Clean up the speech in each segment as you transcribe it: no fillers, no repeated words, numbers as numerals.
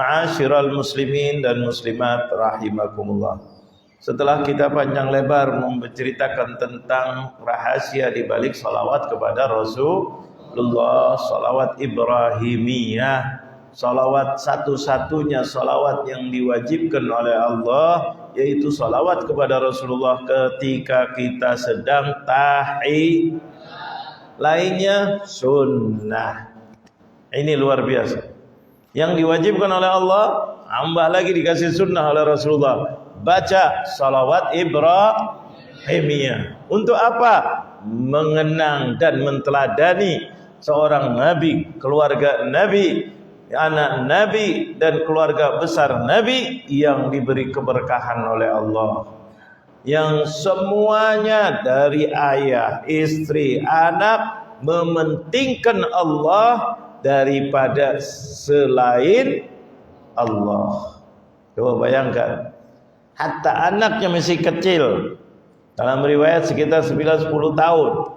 Ma'asyiral muslimin dan muslimat rahimakumullah. Setelah kita panjang lebar menceritakan tentang rahasia di balik salawat kepada Rasulullah, salawat Ibrahimiyah, salawat satu-satunya salawat yang diwajibkan oleh Allah, yaitu salawat kepada Rasulullah ketika kita sedang tahiyat. Lainnya sunnah. Ini luar biasa. Yang diwajibkan oleh Allah, tambah lagi dikasih sunnah oleh Rasulullah. Baca salawat Ibrahimiyah. Untuk apa? Mengenang dan menteladani seorang Nabi, keluarga Nabi, anak Nabi dan keluarga besar Nabi yang diberi keberkahan oleh Allah. Yang semuanya dari ayah, istri, anak mementingkan Allah daripada selain Allah. Coba bayangkan, hatta anaknya masih kecil, dalam riwayat sekitar 9-10 tahun,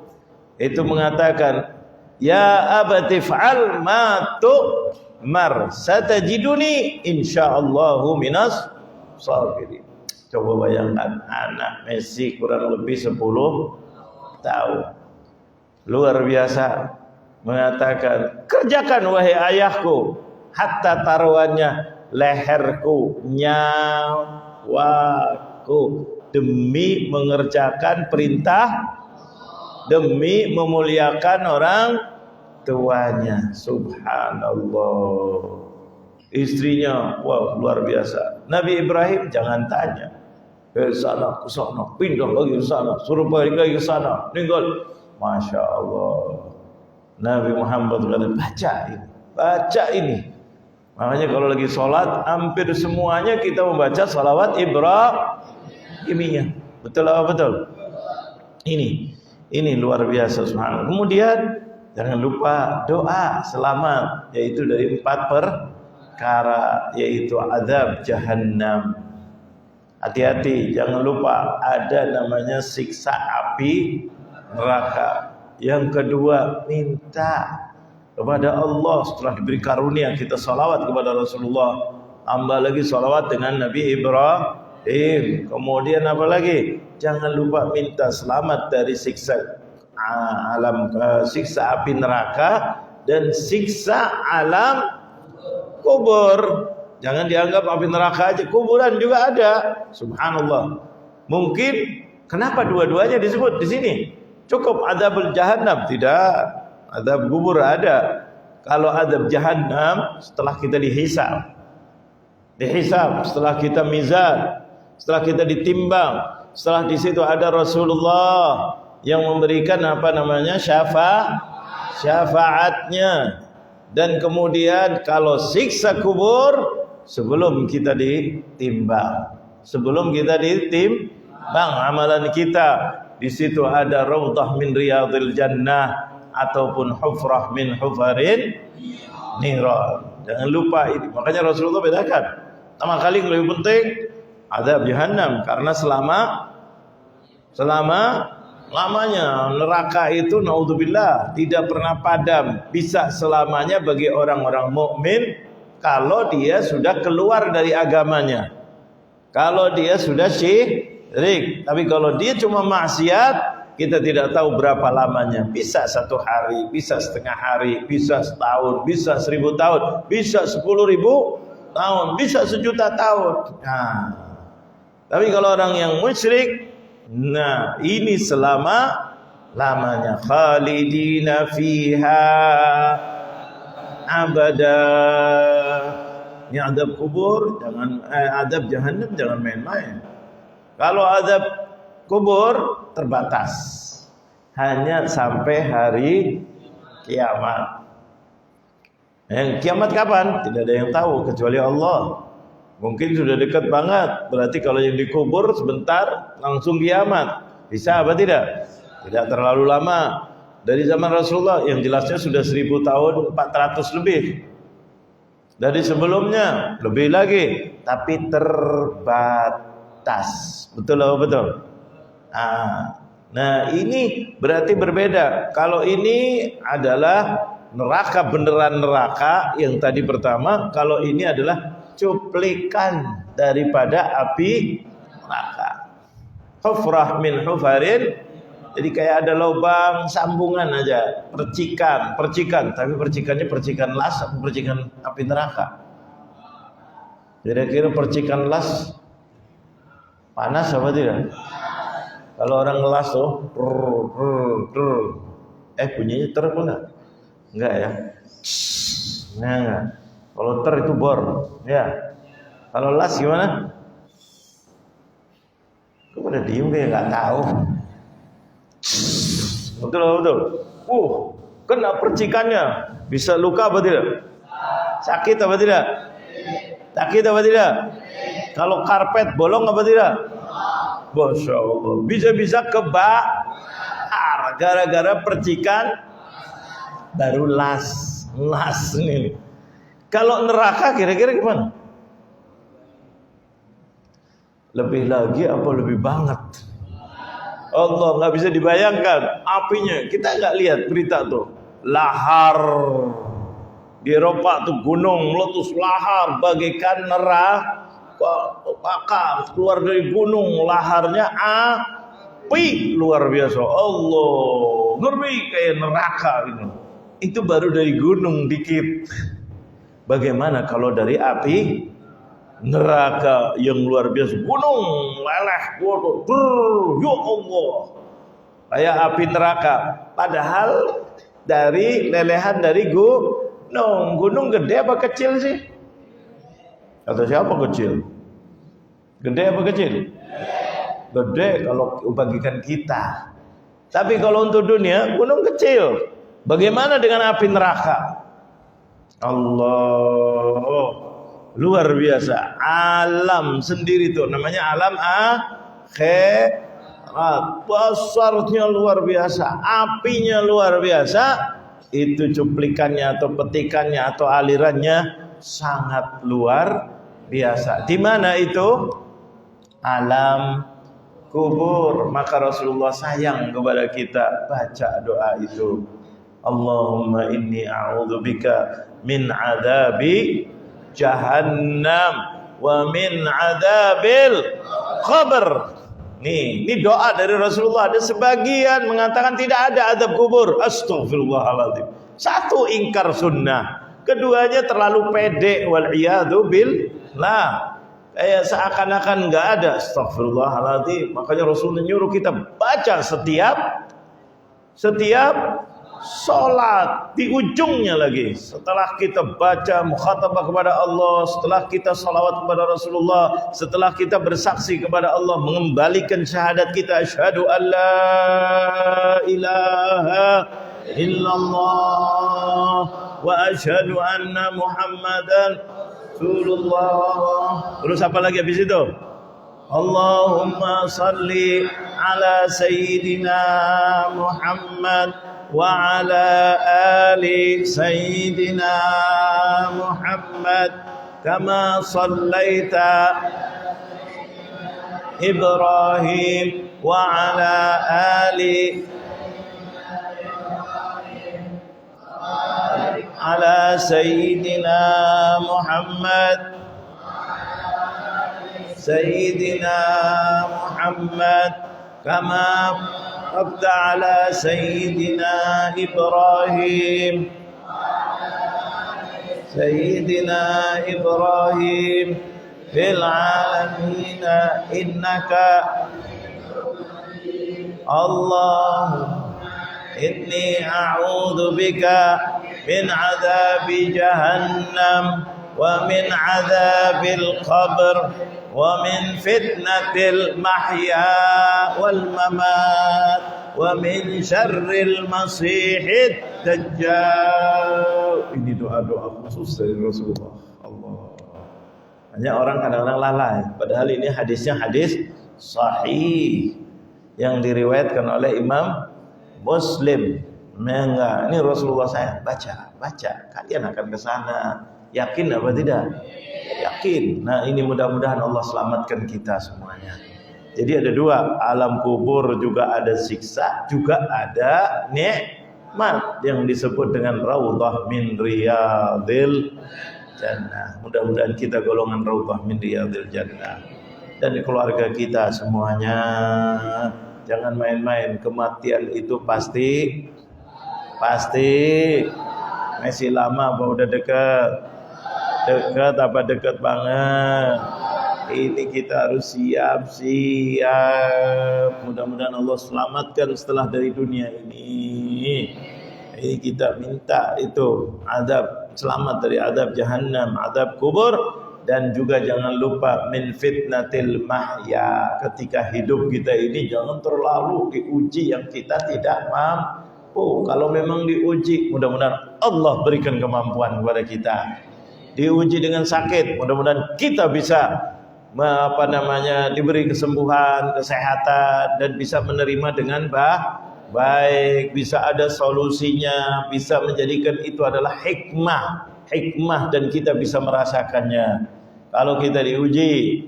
itu mengatakan, ya abati fa'al ma tu'mar satajiduni insyaallahu minas sabirin. Coba bayangkan, anak masih kurang lebih 10 tahun, luar biasa, mengatakan, kerjakan wahai ayahku, hatta taruhannya leherku, nyawaku, demi mengerjakan perintah, demi memuliakan orang tuanya. Subhanallah. Istrinya, wah luar biasa. Nabi Ibrahim jangan tanya, ke sana, pindah lagi ke sana, suruh balik lagi ke sana, tinggal. Masya Allah. Nabi Muhammad berkata, baca ini. Makanya kalau lagi sholat, hampir semuanya kita membaca salawat Ibrahimiyah. Betul apa betul? Ini luar biasa, subhanallah. Kemudian jangan lupa doa selamat, yaitu dari 4 perkara, yaitu azab jahannam. Hati-hati, jangan lupa ada namanya siksa api neraka. Yang kedua, minta kepada Allah. Setelah diberi karunia kita salawat kepada Rasulullah, tambah lagi salawat dengan Nabi Ibrahim. Kemudian apa lagi? Jangan lupa minta selamat dari siksa siksa api neraka dan siksa alam kubur. Jangan dianggap api neraka aja, kuburan juga ada. Subhanallah. Mungkin kenapa dua-duanya disebut di sini? Cukup azabul jahannam? Tidak. Azab kubur ada. Kalau azab jahannam setelah kita dihisab, setelah kita mizan, setelah kita ditimbang, setelah di situ ada Rasulullah yang memberikan syafaatnya. Dan kemudian kalau siksa kubur, sebelum kita ditimbang, amalan kita, di situ ada raudhah min riyadil jannah ataupun hufrah min hufarin niran. Jangan lupa ini. Makanya Rasulullah bedakan. Pertama kali yang lebih penting azab jahannam, karena lamanya neraka itu naudzubillah tidak pernah padam, bisa selamanya bagi orang-orang mukmin kalau dia sudah keluar dari agamanya, kalau dia sudah syirik. Tapi kalau dia cuma maksiat, kita tidak tahu berapa lamanya. Bisa 1 hari, bisa setengah hari, bisa setahun, bisa 1000 tahun, bisa 10.000 tahun, bisa 1.000.000 tahun. Nah, tapi kalau orang yang musyrik, nah ini selama-lamanya. Khalidina fiha abada. Ini azab kubur, azab jahannam jangan main-main. Kalau azab kubur terbatas, hanya sampai hari kiamat. Yang kiamat kapan? Tidak ada yang tahu kecuali Allah. Mungkin sudah dekat banget, berarti kalau yang dikubur sebentar langsung kiamat. Bisa apa tidak? Tidak terlalu lama. Dari zaman Rasulullah yang jelasnya sudah 1000 tahun 400 lebih. Dari sebelumnya lebih lagi, tapi terbatas. Betul atau betul? Nah, ini berarti berbeda. Kalau ini adalah neraka beneran neraka yang tadi pertama, kalau ini adalah cuplikan daripada api neraka. Hufrah min hufarin, jadi kayak ada lubang sambungan aja, percikan, tapi percikannya percikan las, percikan api neraka. Kira-kira percikan las panas apa tidak? Kalau orang ngelas tuh, bunyinya ter apa enggak? Enggak ya? Nah, kalau ter itu bor, ya. Kalau las gimana? Kok pada diem kayak nggak tahu? Betul. Kena percikannya, bisa luka apa tidak? Sakit apa tidak? Sakit apa tidak? Kalau karpet bolong apa tidak? Masya Allah, bisa-bisa kebakar gara-gara percikan baru las ini. Kalau neraka kira-kira gimana? Lebih lagi apa lebih banget? Allah, nggak bisa dibayangkan apinya. Kita nggak lihat berita tuh, lahar di Eropa tuh, gunung meletus lahar bagaikan neraka. Maka keluar dari gunung, laharnya api luar biasa. Allah, ngeri kayak neraka gitu. Itu baru dari gunung dikit. Bagaimana kalau dari api neraka yang luar biasa, gunung leleh, ya Allah, kayak api neraka. Padahal dari lelehan dari gunung gede apa kecil sih? Kata siapa kecil? Gede apa kecil? Gede kalau bagikan kita. Tapi kalau untuk dunia, gunung kecil. Bagaimana dengan api neraka? Allah, luar biasa. Alam sendiri tuh, namanya alam akhirat. Besarnya luar biasa, apinya luar biasa. Itu cuplikannya atau petikannya atau alirannya sangat luar biasa. Di mana itu? Alam kubur. Maka Rasulullah sayang kepada kita, baca doa itu. Allahumma inni a'udzubika min adzabi jahannam wa min adzabil qabr. Ini doa dari Rasulullah. Ada sebagian mengatakan tidak ada azab kubur. Astaghfirullahaladzim. Satu, ingkar sunnah. Keduanya terlalu pede, wal'iyadu billah, kayak seakan-akan nggak ada. Astaghfirullahaladzim. Makanya Rasulullah nyuruh kita baca setiap sholat. Di ujungnya lagi, setelah kita baca mukhatabah kepada Allah, setelah kita salawat kepada Rasulullah, setelah kita bersaksi kepada Allah, mengembalikan syahadat kita, asyhadu an la ilaha illallah wa asyhadu anna Muhammadan Rasulullah. Terus apa lagi habis itu? Allahumma salli ala sayyidina Muhammad wa ala ali sayyidina Muhammad kama sallaita Ibrahim wa ala ali ala sayyidina Muhammad kama abda ala sayyidina Ibrahim fil alamin innaka Allahumma inni a'udzu bika min adzabi jahannam wa min adzabil qabr wa min fitnatil mahya wal mamat wa min syarril masiihid dajjal. Ini doa-doa khusus dari Rasulullah. Allah. Hanya orang kadang-kadang lalai, padahal ini hadisnya hadis sahih yang diriwayatkan oleh Imam Muslim. Enggak, ini Rasulullah saya baca. Kalian akan ke sana. Yakin apa tidak? Yakin. Nah, ini mudah-mudahan Allah selamatkan kita semuanya. Jadi ada dua, alam kubur juga ada siksa, juga ada mat yang disebut dengan raudhah min riyadil jannah. Mudah-mudahan kita golongan raudhah min riyadil jannah. Dan keluarga kita semuanya, jangan main-main. Kematian itu pasti masih lama apa udah dekat apa dekat banget. Ini kita harus siap. Mudah-mudahan Allah selamatkan setelah dari dunia ini. Ini kita minta itu adab, selamat dari adab jahannam, adab kubur, dan juga jangan lupa min fitnatil mahya. Ketika hidup kita ini jangan terlalu diuji yang kita tidak mampu. Kalau memang diuji, mudah-mudahan Allah berikan kemampuan kepada kita. Diuji dengan sakit, mudah-mudahan kita bisa diberi kesembuhan, kesehatan, dan bisa menerima dengan baik, bisa ada solusinya, bisa menjadikan itu adalah hikmah dan kita bisa merasakannya. Kalau kita diuji,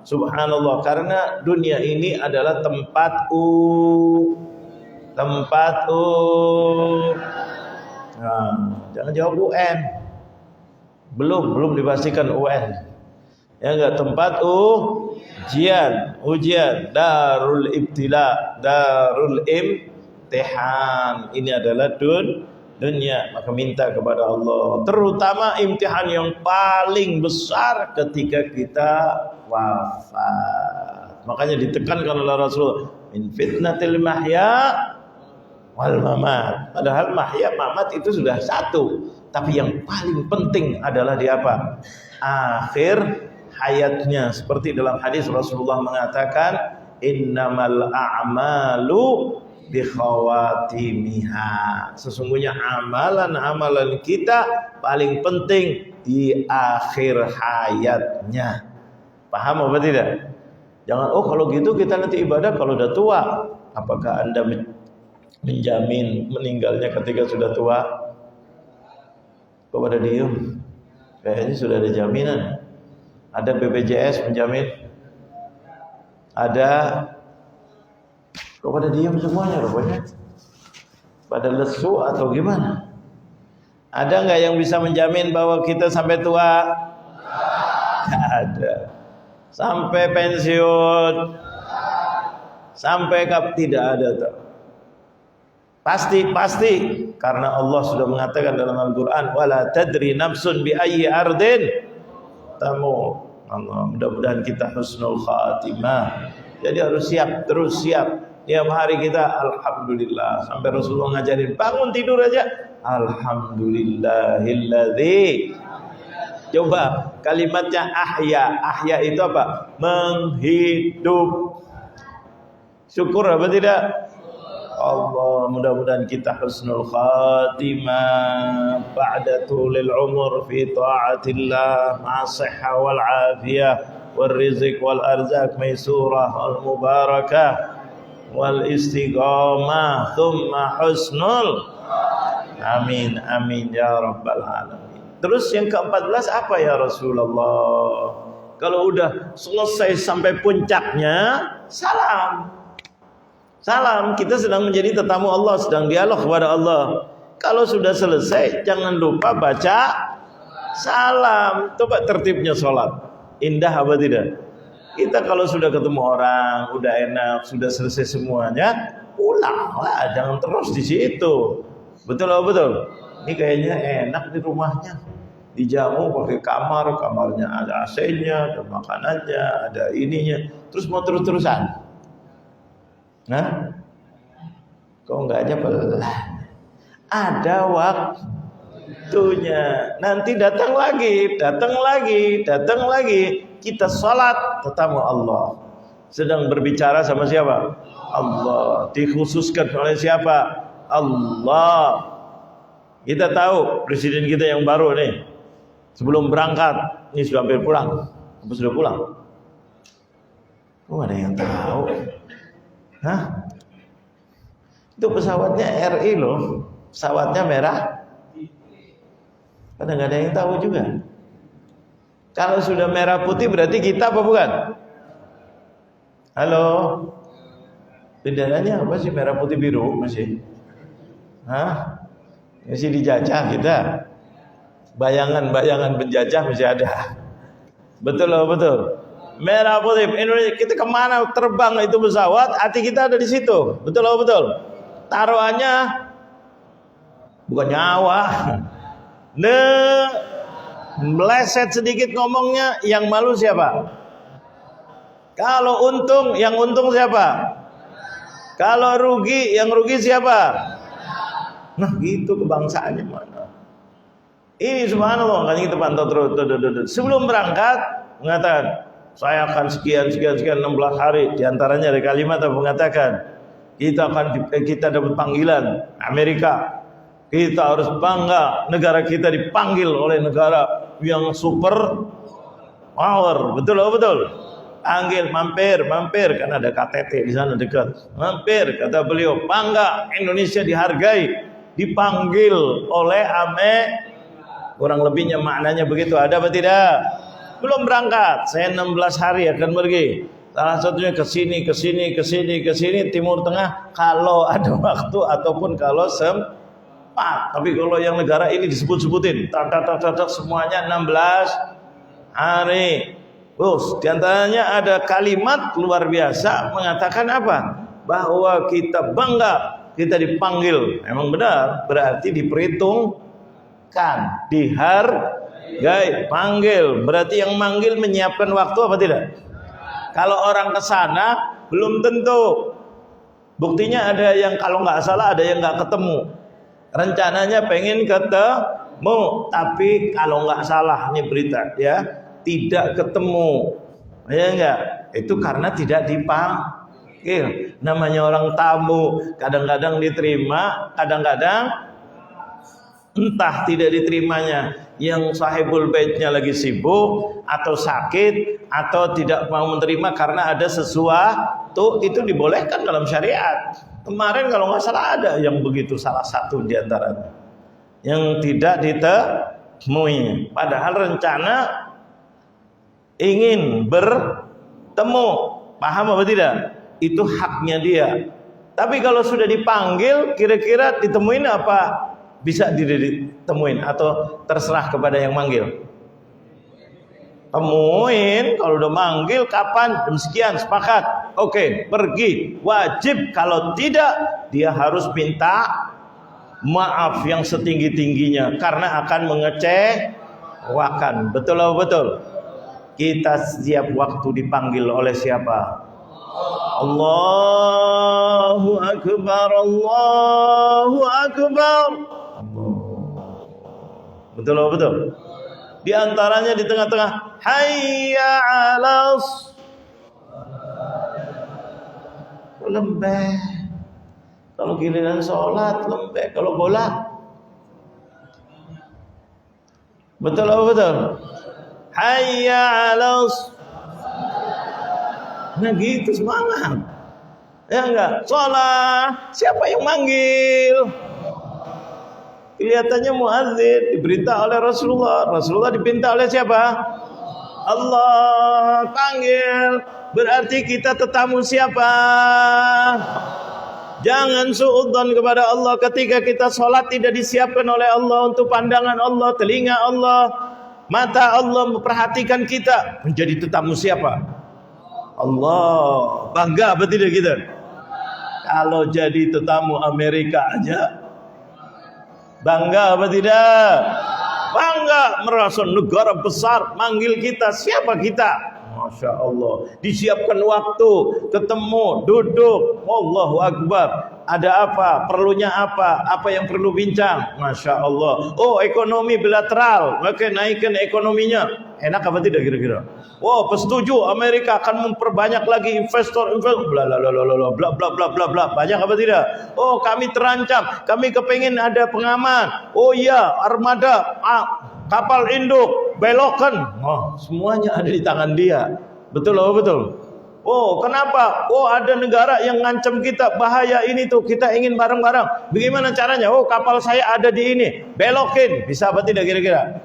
subhanallah, karena dunia ini adalah tempat jangan jawab UN. Belum dipastikan UN. Ya enggak, tempat ujian, darul ibtila, darul imtihan. Ini adalah dunia. Maka minta kepada Allah, terutama imtihan yang paling besar ketika kita wafat. Makanya ditekankan oleh Rasul, min fitnatil mahya wal mamat. Padahal mahya mamat itu sudah satu, tapi yang paling penting adalah di apa? Akhir hayatnya. Seperti dalam hadis Rasulullah mengatakan, innamal a'malu bikhawatimiha. Sesungguhnya amalan kita paling penting di akhir hayatnya. Paham apa tidak? Jangan, kalau gitu kita nanti ibadah kalau udah tua. Apakah Anda menjamin meninggalnya ketika sudah tua? Kok pada diem? Kayaknya sudah ada jaminan. Ada BPJS menjamin? Ada? Kok pada diam semuanya rupanya? Pada lesu atau gimana? Ada nggak yang bisa menjamin bahwa kita sampai tua? Nggak ada. Sampai pensiun? Sampai tidak ada tuh. Pasti karena Allah sudah mengatakan dalam Al-Qur'an, wala tadri nafsun bi ayyi ardin tamu. Allah, mudah-mudahan kita husnul khatimah. Jadi harus siap, terus siap. Tiap hari kita alhamdulillah. Sampai Rasulullah ngajarin bangun tidur aja, alhamdulillahilladzi. Coba kalimatnya ahya itu apa? Menghidup. Syukur apa tidak? Allah, mudah-mudahan kita husnul khatimah ba'da tulil umur fi ta'atillah ma'a sihha wal afiyah wal rizq wal arzaq maisurah wal mubarakah wal istiqamah thumma husnul. Amin ya rabbal alamin. Terus yang ke-14 apa ya Rasulullah? Kalau udah selesai sampai puncaknya, salam, kita sedang menjadi tetamu Allah, sedang dialog kepada Allah. Kalau sudah selesai, jangan lupa baca salam. Coba tertibnya sholat. Indah apa tidak? Kita kalau sudah ketemu orang, udah enak, sudah selesai semuanya, pulanglah, jangan terus di situ. Betul apa betul? Ini kayaknya enak di rumahnya. Dijamu pakai kamarnya ada AC-nya, ada makanannya, ada ininya. Terus mau terus-terusan. Nah, kok enggak aja pelan? Ada waktunya. Nanti datang lagi. Kita sholat tetamu Allah. Sedang berbicara sama siapa? Allah. Dikhususkan oleh siapa? Allah. Kita tahu presiden kita yang baru nih. Sebelum berangkat, ini sudah hampir pulang. Apa sudah pulang? Kok ada yang tahu? Hah? Itu pesawatnya RI loh. Pesawatnya merah. Karena nggak ada yang tahu juga. Kalau sudah merah putih berarti kita apa bukan? Halo? Benderanya apa sih, merah putih biru masih? Hah? Masih dijajah kita. Bayangan-bayangan penjajah masih ada. Betul loh, betul. Merah putih Indonesia, kita kemana terbang itu pesawat, hati kita ada di situ. Betul loh, betul. Taruhannya bukan nyawa. Meleset sedikit ngomongnya, yang malu siapa? Kalau untung, yang untung siapa? Kalau rugi, yang rugi siapa? Nah, gitu kebangsaannya mana? Ini subhanallah, kan kita pantau terus. Sebelum berangkat mengatakan, saya akan sekian 16 hari. Di antaranya ada kalimat yang mengatakan, kita dapat panggilan Amerika. Kita harus bangga negara kita dipanggil oleh negara yang super power. Betul loh, betul. Panggil, mampir, karena ada KTT di sana dekat. Mampir, kata beliau, bangga Indonesia dihargai, dipanggil oleh kurang lebihnya maknanya begitu. Ada apa tidak? Belum berangkat, saya 16 hari akan pergi. Salah satunya ke sini, Timur Tengah kalau ada waktu ataupun kalau sempat. Tapi kalau yang negara ini disebut-sebutin, semuanya 16 hari. Terus diantaranya ada kalimat luar biasa mengatakan apa? Bahwa kita bangga, kita dipanggil. Emang benar, berarti diperhitungkan, dihargai, panggil. Berarti yang manggil menyiapkan waktu apa tidak? Kalau orang ke sana belum tentu. Buktinya ada yang kalau nggak salah ada yang nggak ketemu. Rencananya pengen ketemu, tapi kalau nggak salah ini berita ya. Tidak ketemu, ya enggak? Itu karena tidak dipanggil. Namanya orang tamu, kadang-kadang diterima, kadang-kadang entah tidak diterimanya. Yang sahibul baitnya lagi sibuk atau sakit atau tidak mau menerima karena ada sesuatu, itu dibolehkan dalam syariat. Kemarin kalau nggak salah ada yang begitu, salah satu di antaranya yang tidak ditemui. Padahal rencana ingin bertemu, paham apa tidak? Itu haknya dia. Tapi kalau sudah dipanggil, kira-kira ditemuin apa? Bisa ditemuin atau terserah kepada yang manggil? Temuin, kalau udah manggil kapan? Jam sekian, sepakat. Oke, pergi. Wajib, kalau tidak dia harus minta maaf yang setinggi-tingginya karena akan mengecewakan. Betul atau betul? Kita setiap waktu dipanggil oleh siapa? Allahu Akbar, Allahu Akbar. Betul atau betul? Di antaranya di tengah-tengah, hayya 'alas lembek. Kalau giliran sholat lembek, kalau bola. Betul atau betul? Hayya 'alas. Nah gitu semangat. Ya enggak? Sholat, siapa yang manggil? Kelihatannya muadzin diperintah oleh Rasulullah. Rasulullah dipinta oleh siapa? Allah panggil. Berarti kita tetamu siapa? Jangan suudzon kepada Allah ketika kita sholat tidak disiapkan oleh Allah untuk pandangan Allah, telinga Allah, mata Allah memperhatikan kita. Menjadi tetamu siapa? Allah. Bangga apa tidak kita? Kalau jadi tetamu Amerika aja bangga apa tidak? Bangga, merasa negara besar manggil kita. Siapa kita? Masya Allah. Disiapkan waktu, ketemu, duduk. Allahu Akbar. Ada apa? Perlunya apa? Apa yang perlu bincang? Masya Allah. Oh, ekonomi bilateral, maka naikkan ekonominya. Enak apa tidak kira-kira? Wow, setuju Amerika akan memperbanyak lagi investor, bla bla bla bla. Banyak apa tidak? Oh, kami terancam, kami kepingin ada pengaman. Oh iya, armada, kapal induk, belokan. Oh, semuanya ada di tangan dia. Betul loh, betul. Oh, kenapa? Oh, ada negara yang ngancam kita, bahaya ini tuh, kita ingin bareng-bareng. Bagaimana caranya? Oh, kapal saya ada di ini, belokin. Bisa apa tidak kira-kira?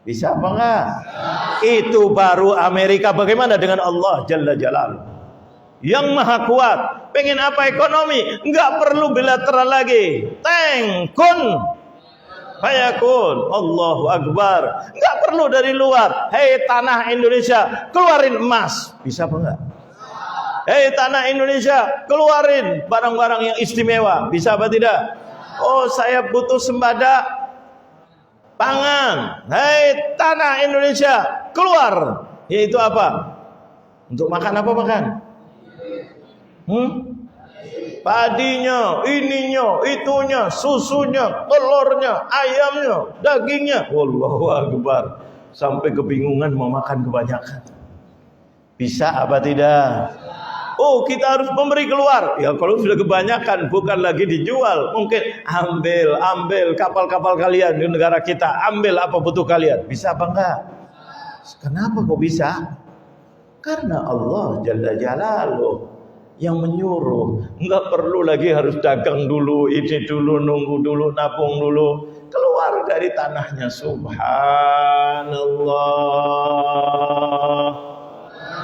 Bisa apa enggak? Itu baru Amerika. Bagaimana dengan Allah Jalla Jalal? yang maha kuat. Pengen apa ekonomi? Enggak perlu bilateral lagi. Kun fayakun. Allahu Akbar. Enggak perlu dari luar. Hei tanah Indonesia, keluarin emas. Bisa apa enggak? Hei tanah Indonesia, keluarin barang-barang yang istimewa. Bisa apa tidak? Oh, saya butuh sembada pangan. Hei tanah Indonesia, keluar. Yaitu apa? Untuk makan apa makan? Padinya, ininya, itunya, susunya, telurnya, ayamnya, dagingnya. Wallahu Akbar. Sampai kebingungan mau makan kebanyakan. Bisa apa tidak? Oh, kita harus memberi keluar. Ya kalau sudah kebanyakan, bukan lagi dijual. Mungkin ambil kapal-kapal kalian di negara kita. Ambil apa butuh kalian. Bisa apa enggak? Kenapa kok bisa? Karena Allah Jalla Jalaluh yang menyuruh. Enggak perlu lagi harus dagang dulu, ini dulu, nunggu dulu, nabung dulu. Keluar dari tanahnya. Subhanallah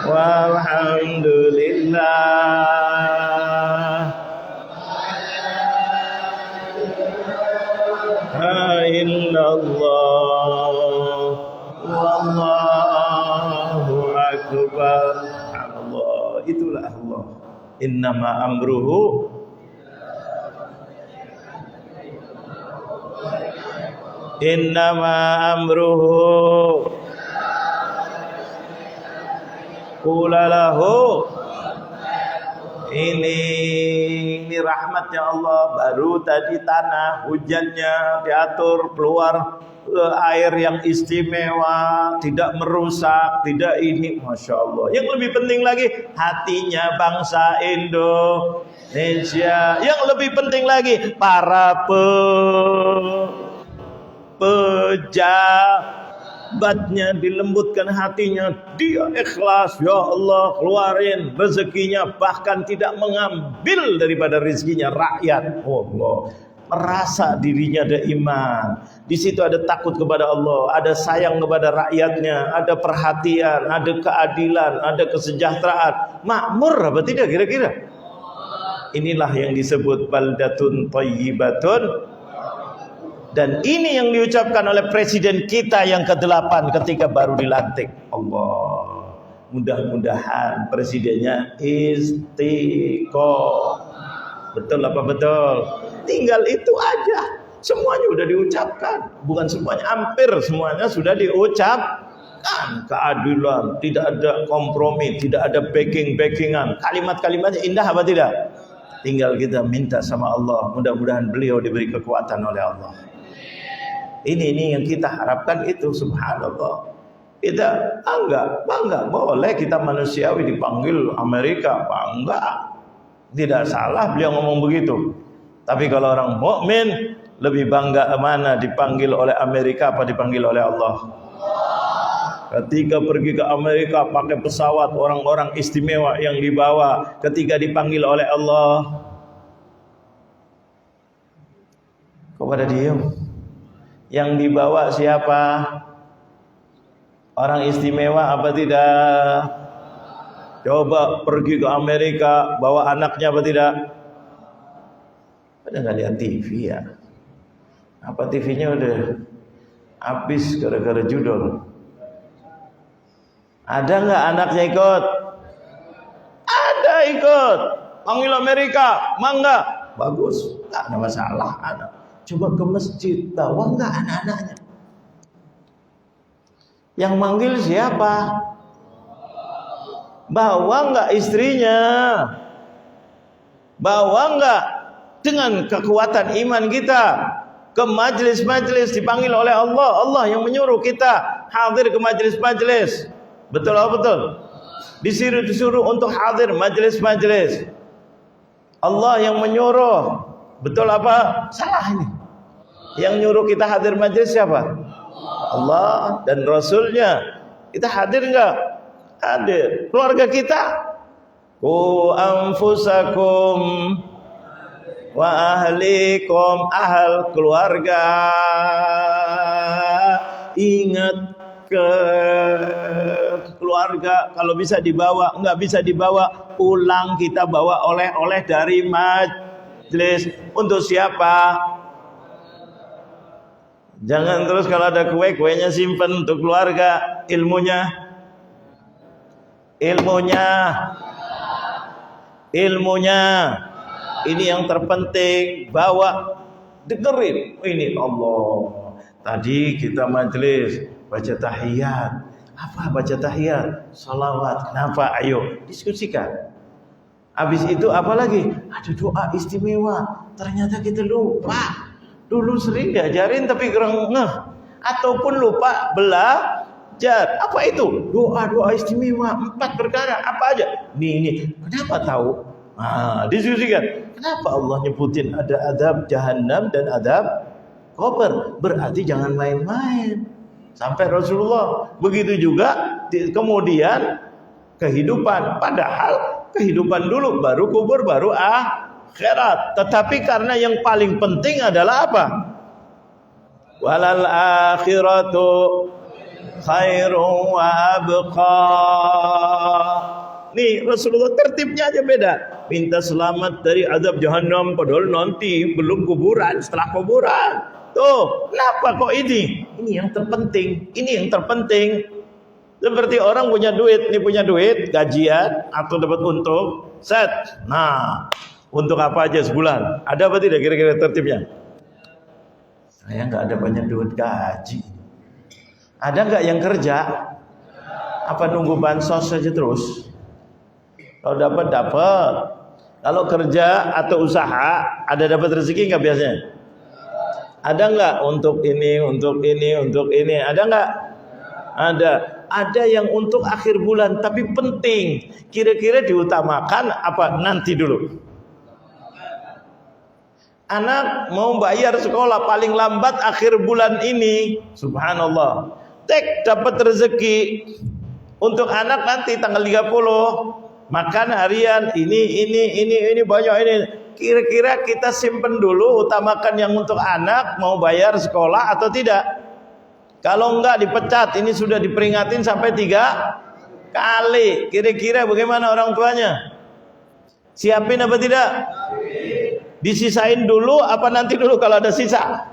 walhamdulillah la illallah wallahu akbar. Allah, itulah Allah. Innama amruhu qulalahu. Ini rahmatnya Allah. Baru tadi tanah hujannya diatur, keluar air yang istimewa, tidak merusak, tidak ini, Masya Allah. Yang lebih penting lagi hatinya bangsa Indonesia. Yang lebih penting lagi para pejabatnya dilembutkan hatinya, dia ikhlas. Ya Allah, keluarin rezekinya, bahkan tidak mengambil daripada rezekinya rakyat. Allah merasa dirinya ada iman. Di situ ada takut kepada Allah, ada sayang kepada rakyatnya, ada perhatian, ada keadilan, ada kesejahteraan. Makmur apa tidak kira-kira? Inilah yang disebut baldatun thayyibatun. Dan ini yang diucapkan oleh presiden kita yang ke-8 ketika baru dilantik. Allah, mudah-mudahan presidennya istiqomah. Betul apa betul? Tinggal itu aja. Semuanya sudah diucapkan. Bukan semuanya, hampir semuanya sudah diucapkan. Keadilan, tidak ada kompromi, tidak ada backing-backingan. Kalimat-kalimatnya indah apa tidak? Tinggal kita minta sama Allah. Mudah-mudahan beliau diberi kekuatan oleh Allah. Ini yang kita harapkan itu. Subhanallah. Kita bangga, boleh kita manusiawi dipanggil Amerika, bangga. Tidak salah beliau ngomong begitu. Tapi kalau orang mukmin lebih bangga mana, dipanggil oleh Amerika apa dipanggil oleh Allah? Ketika pergi ke Amerika pakai pesawat, orang-orang istimewa yang dibawa. Ketika dipanggil oleh Allah, kok pada diem? Yang dibawa siapa? Orang istimewa apa tidak? Coba pergi ke Amerika, bawa anaknya apa tidak? Pada nggak lihat TV ya? Apa TV-nya udah habis gara-gara judul? Ada nggak anaknya ikut? Ada ikut. Panggil Amerika, mangga, bagus, nggak ada masalah. Anak, coba ke masjid, bawa nggak anak-anaknya? Yang manggil siapa? Bawa nggak istrinya? Bawa nggak dengan kekuatan iman kita ke majelis-majelis dipanggil oleh Allah? Allah yang menyuruh kita hadir ke majelis-majelis. Betul apa betul? Disuruh untuk hadir majelis-majelis. Allah yang menyuruh. Betul apa salah ini? Yang nyuruh kita hadir majelis siapa? Allah dan Rasulnya. Kita hadir enggak? Hadir. Keluarga kita, qu anfusakum wa ahlikum, ahal keluarga. Ingat ke keluarga, kalau bisa dibawa, enggak bisa dibawa, pulang kita bawa oleh-oleh dari majelis. Untuk siapa? Jangan terus kalau ada kue, kuenya simpen untuk keluarga. Ilmunya ini yang terpenting. Bawa, dengerin. Ini Allah. Tadi kita majelis baca tahiyat. Apa baca tahiyat? Salawat. Kenapa? Ayo diskusikan. Habis itu apa lagi? Ada doa istimewa. Ternyata kita lupa. Dulu sering diajarin tapi kurang ngeh. Ataupun lupa belajar. Apa itu? Doa-doa istimewa. 4 perkara. Apa aja? Ini. Kenapa tahu? Diskusikan. Kenapa Allah nyebutin ada adab jahannam dan adab kubur? Berarti jangan main-main. Sampai Rasulullah. Begitu juga kemudian kehidupan. Padahal kehidupan dulu, baru kubur, baru akhirat. Tetapi karena yang paling penting adalah apa? Walal akhiratu khairu wa abqa. Nih Rasulullah tertibnya aja beda. Minta selamat dari azab jahannam, padahal nanti belum kuburan, setelah kuburan. Tuh, kenapa kok ini? Ini yang terpenting. Ini yang terpenting. Seperti orang punya duit, ini punya duit, gajian atau dapat untung, set. Nah, untuk apa aja sebulan? Ada apa tidak kira-kira tertibnya? Saya nggak ada banyak duit gaji. Ada nggak yang kerja? Apa nunggu bansos saja terus? Kalau dapat. Kalau kerja atau usaha, ada dapat rezeki nggak biasanya? Ada nggak untuk ini? Ada nggak? Ada yang untuk akhir bulan tapi penting. Kira-kira diutamakan apa nanti dulu? Anak mau bayar sekolah paling lambat akhir bulan ini. Subhanallah. Dapat rezeki untuk anak nanti tanggal 30. Makan harian ini banyak ini. Kira-kira kita simpen dulu, utamakan yang untuk anak mau bayar sekolah atau tidak? Kalau enggak dipecat, ini sudah diperingatin sampai 3 kali. Kira-kira bagaimana orang tuanya? Siapin apa tidak? Disisain dulu apa nanti dulu kalau ada sisa?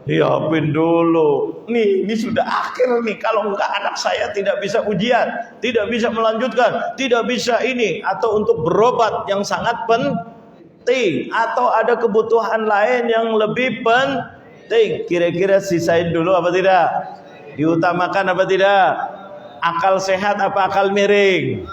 Siapin dulu. Ini sudah akhir nih. Kalau enggak anak saya tidak bisa ujian, tidak bisa melanjutkan, tidak bisa ini, atau untuk berobat yang sangat penting, atau ada kebutuhan lain yang lebih penting. Kira-kira sisain dulu apa tidak? Diutamakan apa tidak? Akal sehat apa akal miring?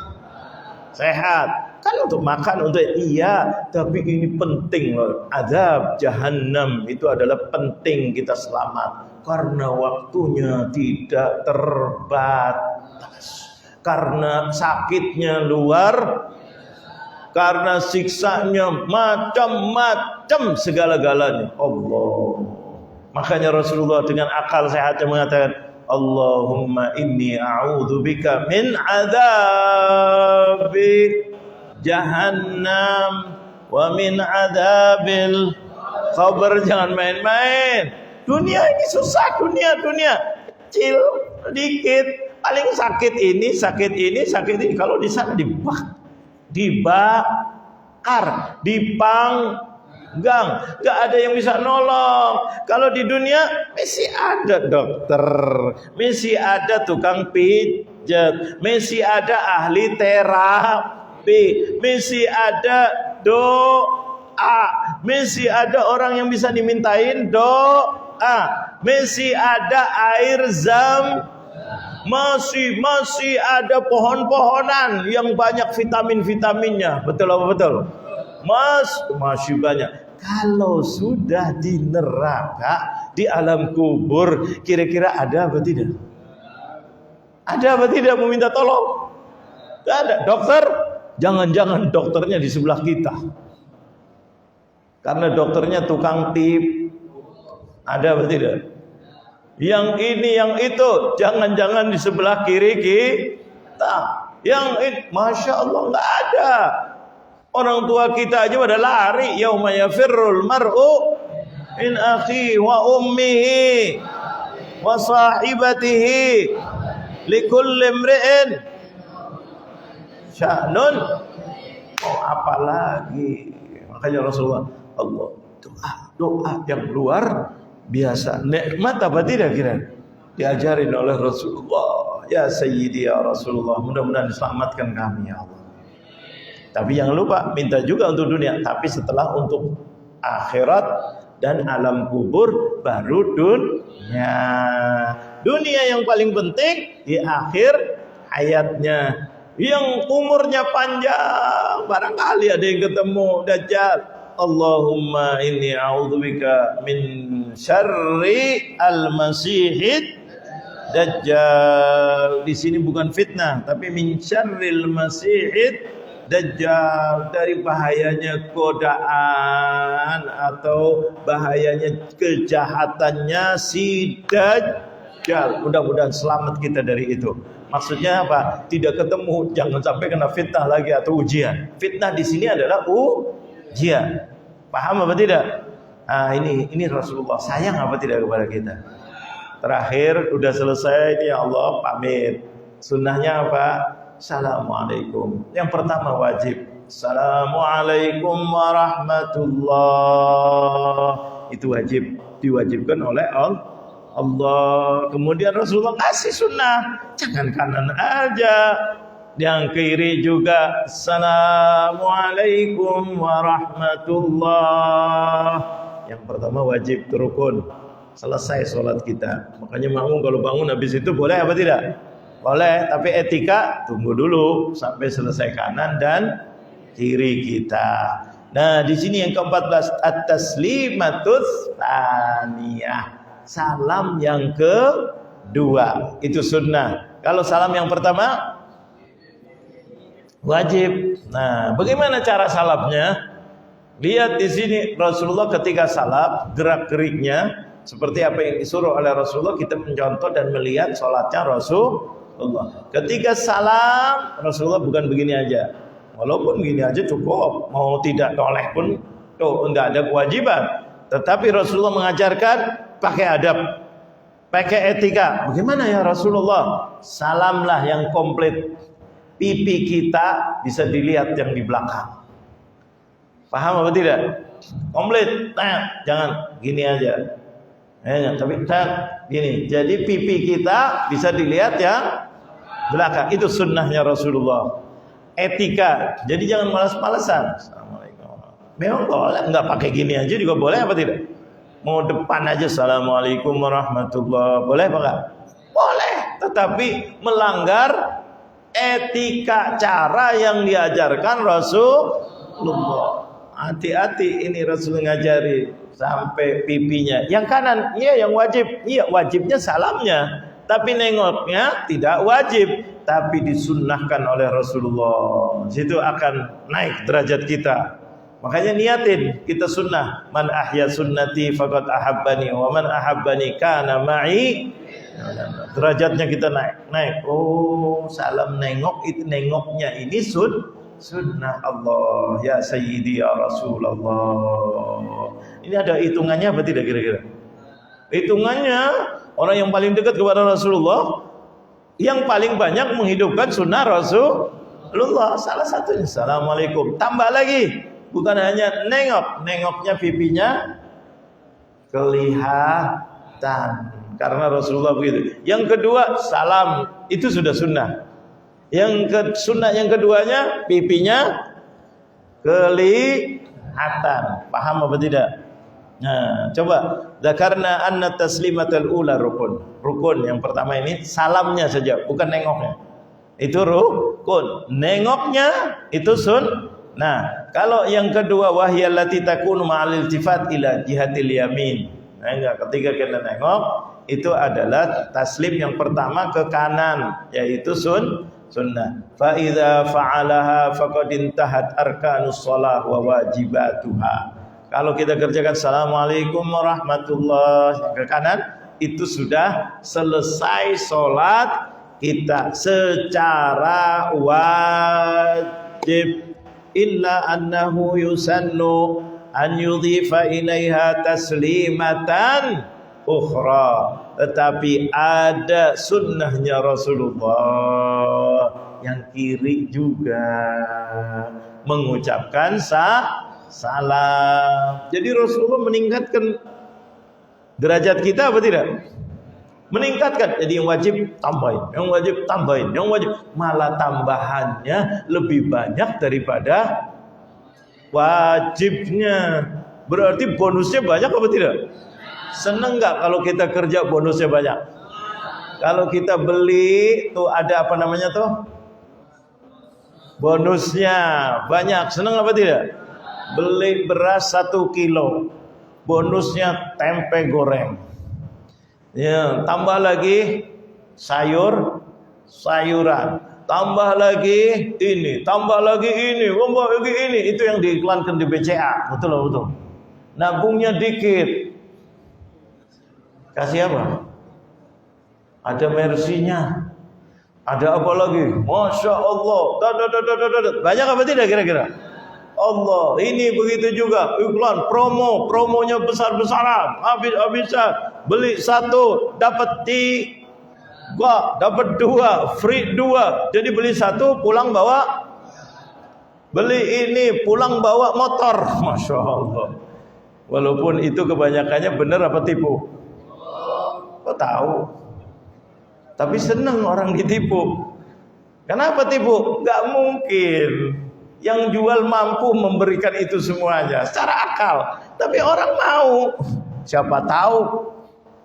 Sehat. Kan untuk makan, untuk iya, tapi ini penting loh. Azab jahannam itu adalah penting kita selamat karena waktunya tidak terbatas, karena sakitnya luar, karena siksanya macam-macam segala-galanya. Allah. Makanya Rasulullah dengan akal sehatnya mengatakan, Allahumma inni a'udzubika min adzabi jahannam wa min adabil qabr. Jangan main-main. Dunia ini susah, dunia kecil, sedikit, paling sakit ini. Kalau di sana dibakar, dipanggang, gak ada yang bisa nolong. Kalau di dunia masih ada dokter, masih ada tukang pijat, masih ada ahli terapi, masih ada doa, masih ada orang yang bisa dimintain doa, masih ada air zam, masih ada pohon-pohonan yang banyak vitamin-vitaminnya. Betul apa betul? Masih banyak. Kalau sudah di neraka, di alam kubur, kira-kira ada apa tidak? Ada apa tidak meminta tolong? Tidak ada. Dokter? Jangan-jangan dokternya di sebelah kita. Karena dokternya tukang tip. Ada apa tidak? Yang ini, yang itu, jangan-jangan di sebelah kiri kita. Yang ini, Masya Allah, nggak ada. Orang tua kita aja pada lari. Yauma yafirrul mar'u min akhi wa ummihi wa sahibatihi likulli imri'in sya'nun. Oh, apalagi. Makanya Rasulullah, Allah, doa yang luar biasa. Nikmat apa tidak kira? Diajarin oleh Rasulullah. Ya Sayyidi ya Rasulullah, mudah-mudahan diselamatkan kami ya Allah. Tapi jangan lupa minta juga untuk dunia, tapi setelah untuk akhirat dan alam kubur baru dunia. Dunia yang paling penting di akhir hayatnya, yang umurnya panjang. Barangkali ada yang ketemu Dajjal. Allahumma inni a'udzubika min syarri al-masihid Dajjal. Di sini bukan fitnah, tapi min syarril masihid Dajjal, dari bahayanya godaan atau bahayanya kejahatannya si Dajjal. Mudah-mudahan selamat kita dari itu. Maksudnya apa? Tidak ketemu, jangan sampai kena fitnah lagi atau ujian. Fitnah di sini adalah ujian. Paham apa tidak? Nah, ini Rasulullah sayang apa tidak kepada kita? Terakhir udah selesai, ya Allah pamit. Sunnahnya apa? Assalamualaikum. Yang pertama wajib. Assalamualaikum warahmatullah. Itu wajib, diwajibkan oleh Allah. Kemudian Rasulullah kasih sunnah, jangan kanan aja, yang kiri juga. Assalamualaikum warahmatullah. Yang pertama wajib, rukun. Selesai sholat kita. Makanya makmum kalau bangun habis itu boleh apa tidak? Boleh, tapi etika tunggu dulu sampai selesai kanan dan kiri kita. Nah, di sini yang ke-14 at-taslimatus tsaniyah. Salam yang kedua itu sunnah. Kalau salam yang pertama wajib. Nah, bagaimana cara salamnya? Lihat di sini Rasulullah ketika salam, gerak-geriknya seperti apa yang disuruh oleh Rasulullah. Kita mencontoh dan melihat sholatnya Rasulullah. Ketika salam Rasulullah bukan begini aja. Walaupun begini aja cukup, mau tidak toleh pun enggak ada kewajiban. Tetapi Rasulullah mengajarkan pakai adab, pakai etika. Bagaimana ya Rasulullah? Salamlah yang komplit. Pipi kita bisa dilihat yang di belakang. Paham apa tidak? Komplit. Nah, jangan gini aja. Tapi gini. Jadi pipi kita bisa dilihat yang belakang. Itu sunnahnya Rasulullah. Etika. Jadi jangan malas-malasan. Assalamualaikum. Memang boleh, enggak pakai gini aja juga boleh apa tidak? Mau depan aja Assalamualaikum warahmatullah. Boleh apa enggak? Boleh. Tetapi melanggar etika cara yang diajarkan Rasulullah. Hati-hati, ini Rasul ngajari sampai pipinya. Yang kanan, iya yang wajib. Iya, wajibnya salamnya. Tapi nengoknya tidak wajib, tapi disunnahkan oleh Rasulullah. Situ akan naik derajat kita. Makanya niatin kita sunnah. Man ahya sunnati faqad ahabbani wa man ahabbani kana ma'i. Derajatnya kita naik. Oh, salam nengok itu, nengoknya ini sunnah Allah. Ya Sayyidi ya Rasulullah. Ini ada hitungannya apa tidak kira-kira? Hitungannya, orang yang paling dekat kepada Rasulullah, yang paling banyak menghidupkan sunnah Rasulullah. Salah satunya Assalamualaikum. Tambah lagi, bukan hanya nengok, nengoknya pipinya kelihatan. Karena Rasulullah begitu. Yang kedua, salam itu sudah sunnah. Sunnah yang keduanya, pipinya kelihatan. Paham apa tidak? Nah, coba. Dzakarna anna taslimatul ula rukun. Rukun yang pertama ini salamnya saja, bukan nengoknya. Itu rukun. Nengoknya itu Nah, kalau yang kedua wahyallati takunu ma'al iltifat ila jihatil yamin. Nah, ketika kita nengok itu adalah taslim yang pertama ke kanan, yaitu sunnah. Fa idza fa'alaha faqad intahat arkanus shalah wa wajibatuha. Kalau kita kerjakan Assalamualaikum warahmatullahi ke kanan, itu sudah selesai sholat kita secara wajib. Illa annahu yusannu an yudhifa ilaiha taslimatan ukhra. tetapi ada sunnahnya Rasulullah yang kiri juga mengucapkan salam. Jadi Rasulullah meningkatkan derajat kita apa tidak? Meningkatkan. Jadi yang wajib tambahin, yang wajib tambahin, yang wajib, malah tambahannya lebih banyak daripada wajibnya. Berarti bonusnya banyak apa tidak? Seneng nggak kalau kita kerja bonusnya banyak? Kalau kita beli tuh ada apa namanya tuh? Bonusnya banyak. Seneng apa tidak? Beli beras 1 kilo, bonusnya tempe goreng. Ya, tambah lagi sayuran, tambah lagi ini, tambah lagi ini, tambah lagi ini. Itu yang diiklankan di BCA, betul. Nabungnya dikit. Kasih apa? Ada Mercy-nya. Ada apa lagi? Masya Allah. Banyak apa tidak kira-kira? Allah, ini begitu juga iklan promonya besar-besaran, habis-habisan. Beli 1 dapat 3, dapat 2 free 2. Jadi beli 1 pulang bawa, beli ini pulang bawa motor. Masya Allah. Walaupun itu kebanyakannya benar apa tipu? Kok tahu? Tapi seneng orang ditipu. Kenapa tipu? Gak mungkin. Yang jual mampu memberikan itu semuanya secara akal, tapi orang mau. Siapa tahu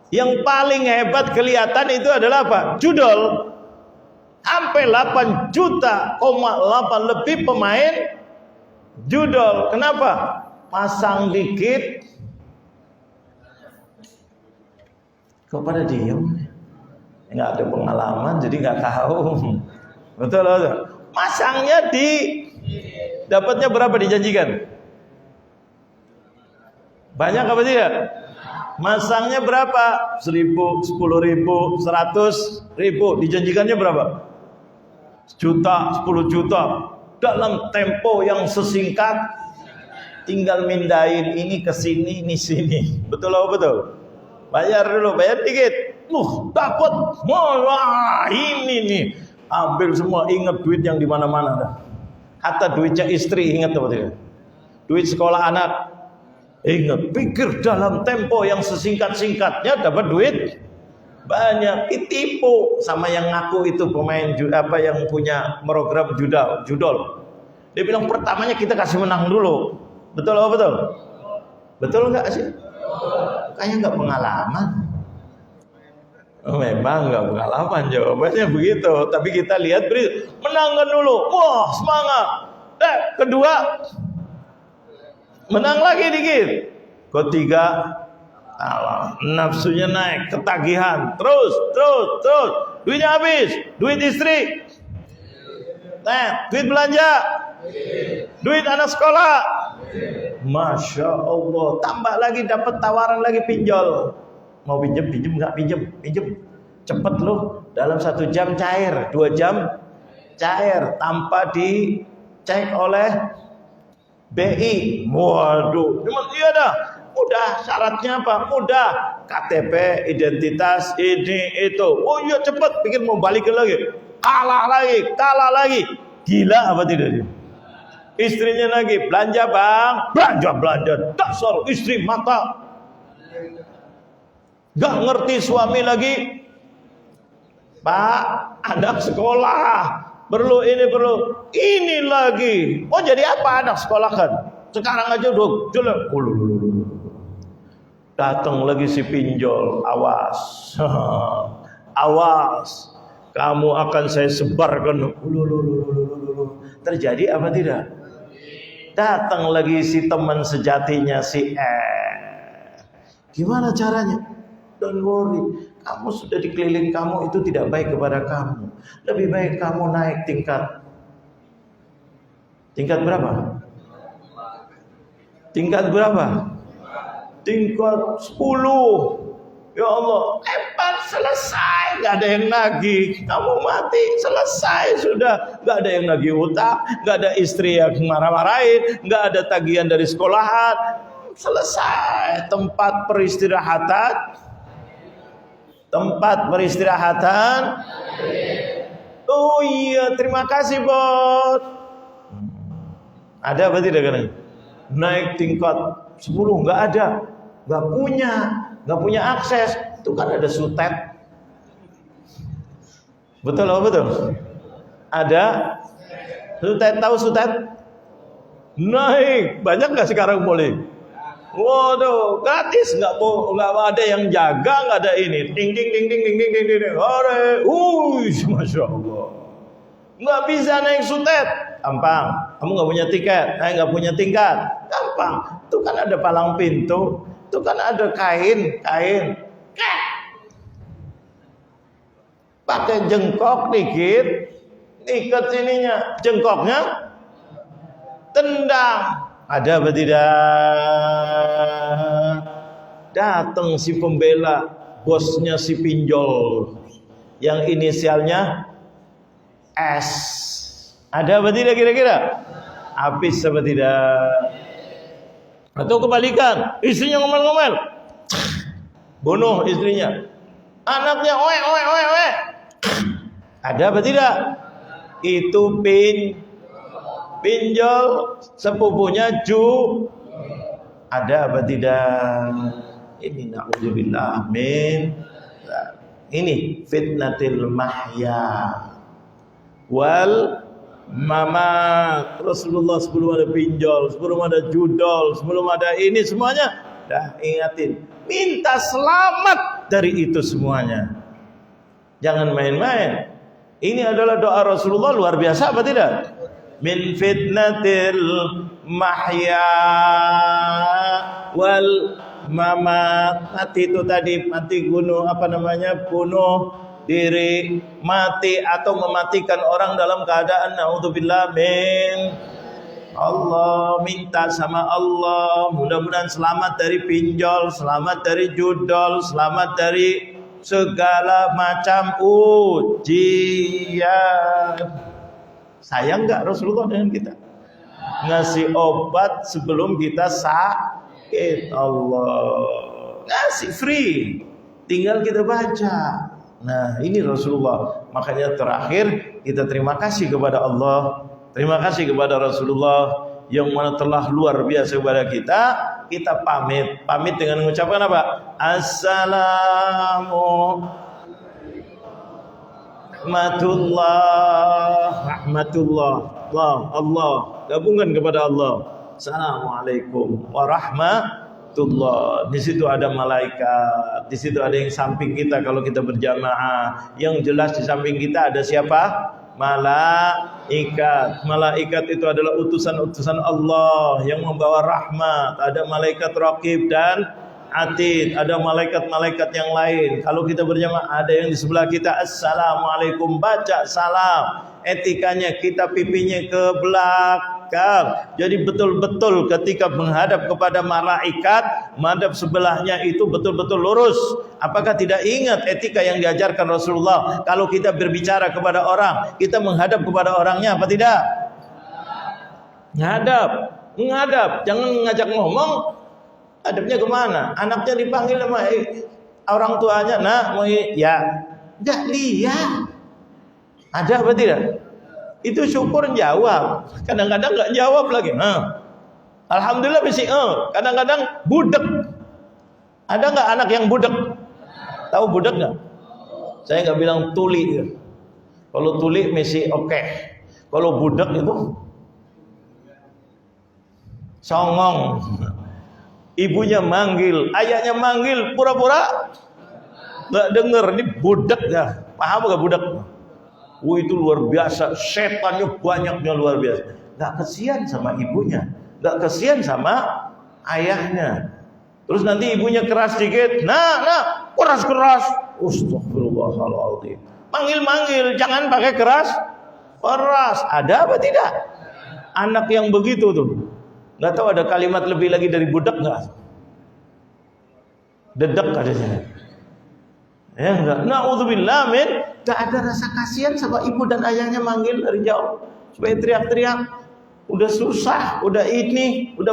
yang paling hebat kelihatan itu adalah apa? Judol. Sampai 8 juta, 8 lebih pemain judol. Kenapa? Pasang dikit. Kok pada diem? Nggak ada pengalaman, jadi nggak tahu. Betul. Masangnya dapatnya berapa dijanjikan? Banyak apa tidak? Masangnya berapa? 1.000, 10.000, 100.000. Dijanjikannya berapa? Juta, 10 juta. Dalam tempo yang sesingkat, tinggal mindahin ini ke sini, ini sini. Betul apa betul? Bayar dulu, bayar dikit. Dapat. Wah, ini nih. Ambil semua, ingat duit yang di mana-mana dah. Hatta duitnya istri ingat apa tidak? Duit sekolah anak ingat. Pikir dalam tempo yang sesingkat-singkatnya dapat duit banyak. Ditipu sama yang ngaku itu pemain apa yang punya program judol. Dia bilang pertamanya kita kasih menang dulu. Betul apa betul? Betul nggak sih? Kayaknya nggak pengalaman. Memang nggak pengalaman, jawabannya begitu. Tapi kita lihat beri menangkan dulu, wah semangat. Kedua menang lagi dikit. Ketiga nafsunya naik, ketagihan, terus. Duitnya habis, duit istri, duit belanja, duit anak sekolah. Masya Allah, tambah lagi dapat tawaran lagi pinjol. Mau pinjem nggak pinjem. Cepet loh, dalam 1 jam cair, 2 jam cair tanpa dicek oleh BI. Waduh, iya dah. Udah syaratnya apa? Udah KTP, identitas, ini itu. Oh iya cepet, pikir mau balik lagi. Kalah lagi. Gila apa tidak dia? Istrinya lagi belanja bang, belanja. Dasar istri mata. Gak ngerti suami lagi. Pak, anak sekolah perlu ini lagi. Oh jadi apa anak sekolah kan? Sekarang aja udah jelek. Datang lagi si pinjol. Awas. Awas. Kamu akan saya sebarkan. Terjadi apa tidak? Datang lagi si teman sejatinya si Gimana caranya? Don't worry, kamu sudah dikeliling kamu itu tidak baik kepada kamu. Lebih baik kamu naik tingkat. Tingkat berapa? Tingkat berapa? Tingkat 10. Ya Allah, selesai, nggak ada yang nagih. Kamu mati, selesai sudah. Nggak ada yang nagih utang, nggak ada istri yang marah-marahin, nggak ada tagihan dari sekolahan. Selesai, tempat peristirahatan tempat peristirahatan. Oh iya, terima kasih bos. Ada apa tidak kadang? Naik tingkat 10 nggak ada, nggak punya akses. Itu kan ada sutet. Betul apa betul? Ada sutet, tahu sutet? Naik, banyak nggak sekarang boleh? Waduh, gratis, nggak ada yang jaga, nggak ada ini. Ding ding ding ding ding ding ding ding. Hore, masya Allah. Nggak bisa naik sutet, gampang. Kamu nggak punya tiket, nggak punya tingkat, gampang. Itu kan ada palang pintu, itu kan ada kain. Pakai jengkok dikit, ikat sininya, jengkoknya tendang. Ada apa tidak? Datang si pembela, bosnya si pinjol, yang inisialnya S. Ada apa tidak kira-kira? Habis apa tidak? Atau kebalikan, istrinya ngomel-ngomel, bunuh istrinya. Anaknya oe. Ada apa tidak? Itu pinjol, sepupunya ada apa tidak? Ini na'udzubillah min. Ini fitnatil mahya wal mamat. Rasulullah sebelum ada pinjol, sebelum ada judol, sebelum ada ini semuanya dah ingatin, minta selamat dari itu semuanya. Jangan main-main. Ini adalah doa Rasulullah, luar biasa apa tidak? Min fitnatil mahya wal mamat. Mati itu tadi, mati bunuh diri, mati atau mematikan orang dalam keadaan naudzubillah min. Allah, minta sama Allah mudah-mudahan selamat dari pinjol, selamat dari judol, selamat dari segala macam ujian. Sayang nggak Rasulullah dengan kita? Ngasih obat sebelum kita sakit. Allah ngasih free, tinggal kita baca. Nah ini Rasulullah. Makanya terakhir kita terima kasih kepada Allah, terima kasih kepada Rasulullah yang mana telah luar biasa kepada kita. Kita pamit dengan mengucapkan apa? Assalamu rahmatullah. Allah gabungkan kepada Allah. Assalamualaikum warahmatullah. Di situ ada malaikat, di situ ada yang samping kita kalau kita berjamaah. Yang jelas di samping kita ada siapa? Malaikat. Malaikat itu adalah utusan-utusan Allah yang membawa rahmat. Ada malaikat raqib dan atid, ada malaikat-malaikat yang lain. Kalau kita berjamaah ada yang di sebelah kita, assalamualaikum, baca salam. Etikanya kita pipinya ke belakang. Jadi betul-betul ketika menghadap kepada malaikat, menghadap sebelahnya itu betul-betul lurus. Apakah tidak ingat etika yang diajarkan Rasulullah? Kalau kita berbicara kepada orang, kita menghadap kepada orangnya apa tidak? Menghadap. Jangan ngajak ngomong. Hadapnya kemana? Anaknya dipanggil sama orang tuanya, nak mau ya, enggak lihat. Ada apa tidak? Itu syukur jawab. Kadang-kadang enggak jawab lagi. Alhamdulillah mesti kadang-kadang budek. Ada enggak anak yang budek? Tahu budek enggak? Saya enggak bilang tuli. Kalau tuli mesti oke. Kalau budek itu songong. Ibunya manggil, ayahnya manggil, pura-pura nggak denger. Ini budak ya, paham gak budak? Itu luar biasa, setannya banyaknya luar biasa. Nggak kesian sama ibunya, nggak kesian sama ayahnya. Terus nanti ibunya keras dikit, nah, keras. Astagfirullahaladzim. Manggil, jangan pakai keras. Ada apa tidak? Anak yang begitu tuh. Nggak tahu ada kalimat lebih lagi dari budak nggak? Dedek katanya. Ya enggak. Na'udzubillah min. Nggak ada rasa kasihan sama ibu dan ayahnya manggil dari jauh supaya teriak-teriak. Udah susah, udah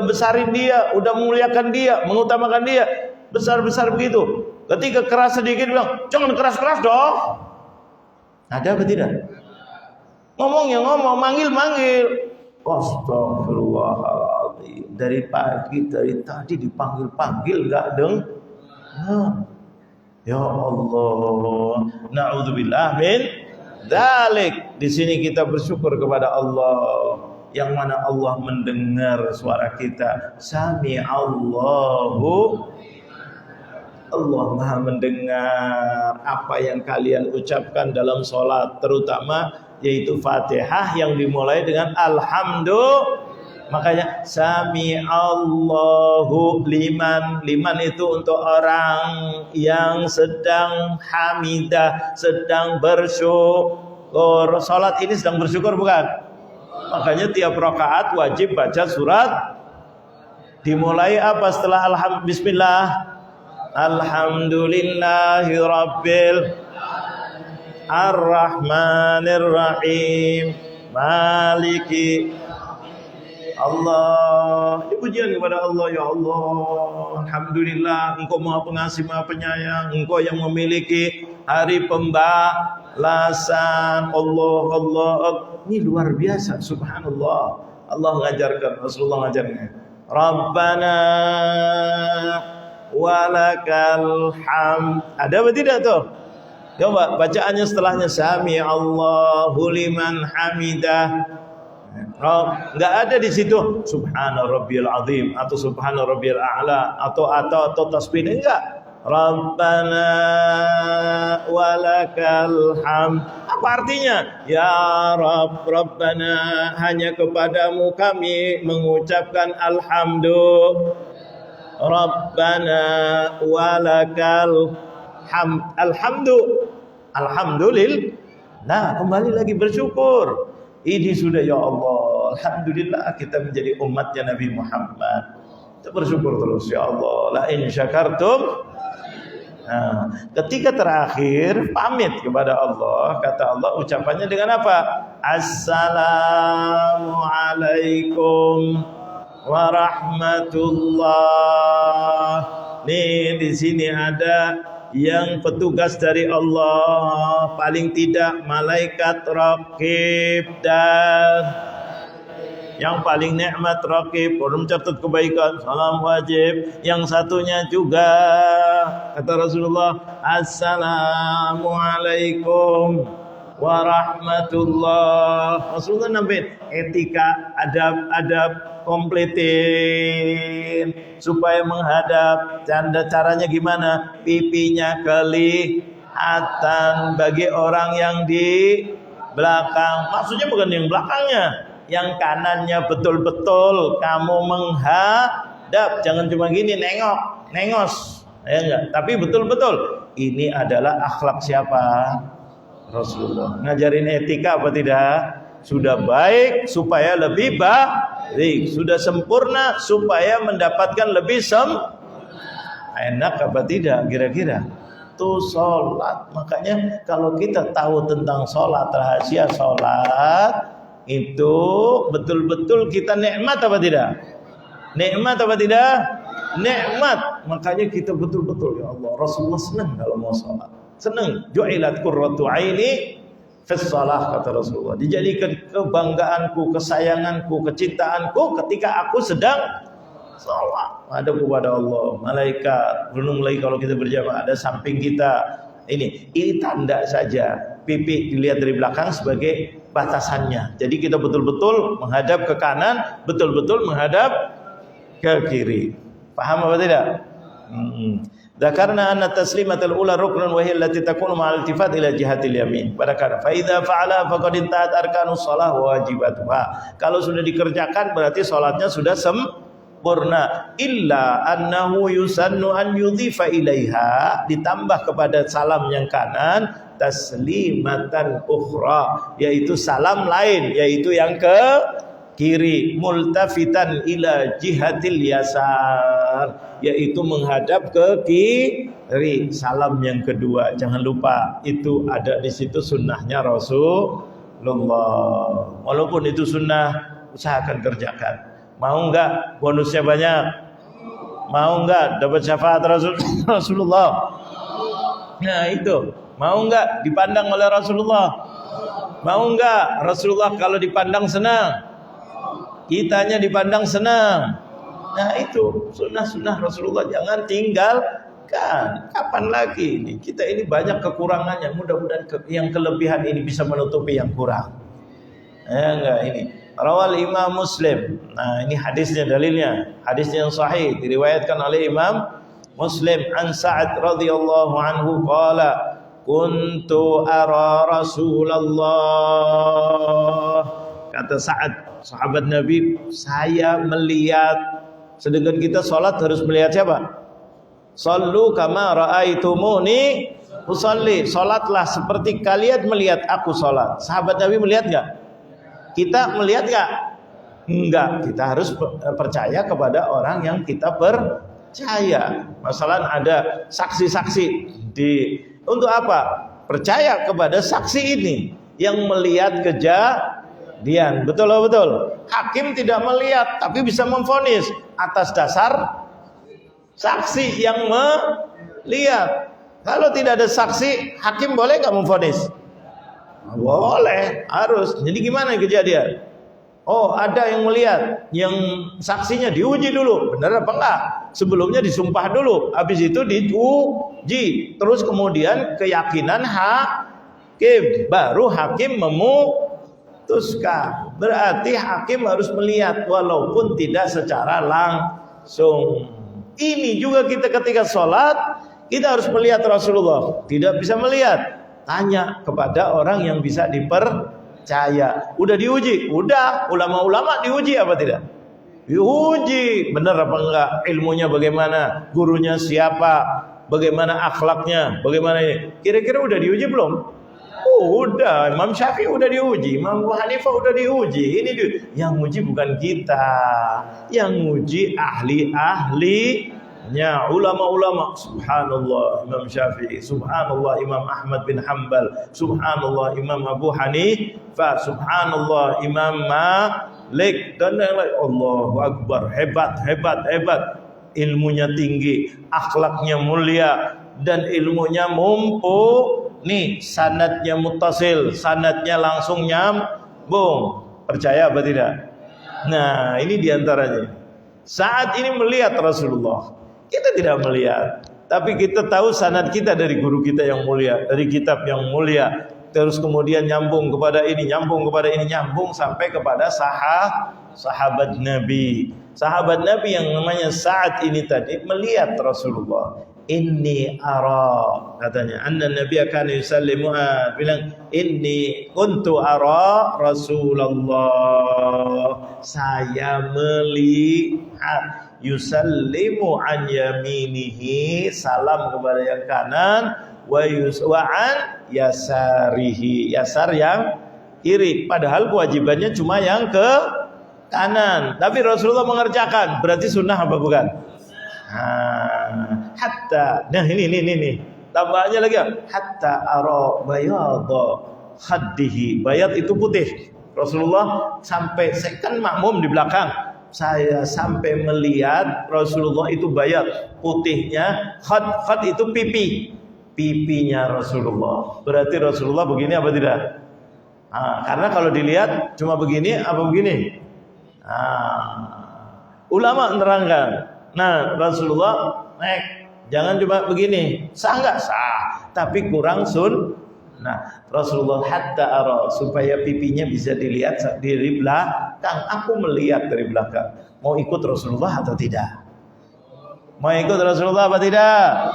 besarin dia, udah memuliakan dia, mengutamakan dia, besar-besar begitu. Ketika keras sedikit bilang, jangan keras-keras dong. Ada apa tidak? Ngomong ya ngomong, manggil. Astagfirullahaladzim. Dari pagi, dari tadi dipanggil-panggil gak deng? Ya Allah. Na'udzubillah min dzalik. Di sini kita bersyukur kepada Allah, yang mana Allah mendengar suara kita. Sami'allahu, Allah Maha mendengar apa yang kalian ucapkan dalam sholat, terutama yaitu Fatihah yang dimulai dengan alhamdulillah. Makanya Sami'allahu liman. Liman itu untuk orang yang sedang hamidah, sedang bersyukur. Sholat ini sedang bersyukur bukan? Makanya tiap rakaat wajib baca surat. Dimulai apa setelah bismillah? Alhamdulillahi Rabbil Ar-Rahmanir-Rahim Maliki Allah. Ini pujian kepada Allah. Ya Allah, alhamdulillah, Engkau Maha Pengasih, Maha Penyayang. Engkau yang memiliki hari pembalasan. Allah. Ini luar biasa, subhanallah. Allah ngajarkan, Rasulullah ngajarkan. Rabbana walakal hamd. Ada apa tidak tuh? Coba bacaannya setelahnya Sami Allahu liman hamidah. Enggak ada di situ Subhana Rabbiyal Azim atau Subhana Rabbiyal A'la atau tasbih, enggak. Rabbana walakal hamd. Apa artinya? Ya Rabb, Rabbana, hanya kepadamu kami mengucapkan alhamdulillah. Rabbana walakal hamd. Alhamdulillah. Nah, kembali lagi bersyukur. Ini sudah ya Allah, alhamdulillah kita menjadi umatnya Nabi Muhammad. Kita bersyukur terus ya Allah. La in syakartum. Nah, ketika terakhir pamit kepada Allah, kata Allah ucapannya dengan apa? Assalamualaikum warahmatullah. Nih di sini ada yang petugas dari Allah, paling tidak malaikat raqib, dan yang paling nikmat raqib, mencatat kebaikan, salam wajib. Yang satunya juga kata Rasulullah, assalamualaikum warahmatullah. Rasulullah nambahin etika, adab kompletin supaya menghadap. Caranya gimana? Pipinya kelihatan bagi orang yang di belakang. Maksudnya bukan yang belakangnya, yang kanannya betul-betul kamu menghadap. Jangan cuma gini nengos, ya enggak? Tapi betul-betul. Ini adalah akhlak siapa? Rasulullah. Ngajarin etika apa tidak? Sudah baik supaya lebih baik, sudah sempurna supaya mendapatkan lebih enak apa tidak kira-kira? Tuh sholat. Makanya kalau kita tahu tentang sholat, rahasia sholat itu betul-betul kita nikmat apa tidak? Nikmat apa tidak? Nikmat. Makanya kita betul-betul ya Allah, Rasulullah senang kalau mau sholat. Senang. Ju'ilat qurratu aini fis shalah, kata Rasulullah. Dijadikan kebanggaanku, kesayanganku, kecintaanku ketika aku sedang sholat. Ada kepada Allah, malaikat. Belum lagi kalau kita berjamaah ada samping kita. Ini tanda saja. Pipi dilihat dari belakang sebagai batasannya. Jadi kita betul-betul menghadap ke kanan, betul-betul menghadap ke kiri. Paham apa tidak? Dzakarna anna taslimatul ula ruknun wa hiya allati takunu ma'al iltifat ila jihatil yamin. Padahal fa idza fa'ala faqad intahat arkanus shalah wa wajibatuha. Kalau sudah dikerjakan berarti salatnya sudah sempurna. Illa annahu yusannu an yudhifa ilaiha, ditambah kepada salam yang kanan taslimatan ukhra, yaitu salam lain, yaitu yang ke kiri, multafitan ila jihatil yasar, yaitu menghadap ke kiri. Salam yang kedua jangan lupa, itu ada di situ sunnahnya Rasulullah. Walaupun itu sunnah, usahakan kerjakan. Mau enggak bonusnya banyak? Mau enggak dapat syafaat Rasulullah? Nah itu, mau enggak dipandang oleh Rasulullah? Mau enggak Rasulullah kalau dipandang senang? Kitanya dipandang senang. Nah itu sunnah-sunnah Rasulullah jangan tinggalkan. Kapan lagi ini? Kita ini banyak kekurangannya. Mudah-mudahan yang kelebihan ini bisa menutupi yang kurang. Enggak ini. Rawal Imam Muslim. Nah ini hadisnya, dalilnya. Hadisnya yang sahih diriwayatkan oleh Imam Muslim an Sa'ad radhiyallahu anhu qala kuntu ara Rasulullah. Kata Sa'ad, sahabat Nabi, saya melihat. Sedangkan kita sholat harus melihat siapa? Sallu kama ra'aitumuni usalli. Sholatlah seperti kalian melihat aku sholat. Sahabat Nabi melihat enggak? Kita melihat enggak? Enggak. Kita harus percaya kepada orang yang kita percaya. Masalah ada saksi-saksi untuk apa? Percaya kepada saksi ini yang melihat kejadian. Betul. Hakim tidak melihat tapi bisa memvonis atas dasar saksi yang melihat. Kalau tidak ada saksi, hakim boleh nggak memvonis? Boleh, harus. Jadi gimana kejadian? Oh, ada yang melihat, yang saksinya diuji dulu, benar apa enggak? Sebelumnya disumpah dulu, habis itu diuji, terus kemudian keyakinan hakim, baru hakim memutuskan. Berarti hakim harus melihat walaupun tidak secara langsung. Ini juga kita ketika sholat, kita harus melihat Rasulullah. Tidak bisa melihat, tanya kepada orang yang bisa dipercaya. Udah diuji? Udah. Ulama-ulama diuji apa tidak? Diuji. Benar apa enggak? Ilmunya bagaimana? Gurunya siapa? Bagaimana akhlaknya? Bagaimana ini? Kira-kira udah diuji belum? Udah. Imam Syafi'i udah diuji. Imam Abu Hanifah udah diuji. Ini yang uji bukan kita. Yang uji ahli-ahlinya, ulama-ulama. Subhanallah Imam Syafi'i, subhanallah Imam Ahmad bin Hanbal, subhanallah Imam Abu Hanifah, subhanallah Imam Malik, dan yang lain. Allahu Akbar. Hebat. Ilmunya tinggi, akhlaknya mulia, dan ilmunya mumpuni. Sanadnya muttasil, sanadnya langsung nyambung. Percaya apa tidak? Nah ini diantaranya. Saat ini melihat Rasulullah, kita tidak melihat, tapi kita tahu sanad kita dari guru kita yang mulia, dari kitab yang mulia, terus kemudian nyambung kepada ini, nyambung sampai kepada sahabat Nabi. Sahabat Nabi yang namanya Sa'ad ini tadi melihat Rasulullah. Inni ara, katanya, anna Nabi akan yusallimu, bilang inni kuntu ara Rasulullah, saya melihat, yusallimu an yaminihi, salam kepada yang kanan, wa an yasarihi, yasar yang kiri, padahal kewajibannya cuma yang ke kanan, tapi Rasulullah mengerjakan. Berarti sunnah apa bukan? Hatta, nah ini tambahannya lagi, hatta ara bayadha khaddihi, bayad itu putih. Rasulullah sampai, saya kan makmum di belakang, saya sampai melihat Rasulullah itu bayad, putihnya. Khad itu pipinya Rasulullah. Berarti Rasulullah begini apa tidak? Karena kalau dilihat cuma begini apa begini? Ulama menerangkan, nah Rasulullah jangan cuma begini, sah nggak? Sah, tapi kurang Nah Rasulullah hatta ara, supaya pipinya bisa dilihat dari belakang. Aku melihat dari belakang. Mau ikut Rasulullah atau tidak? Mau ikut Rasulullah apa tidak?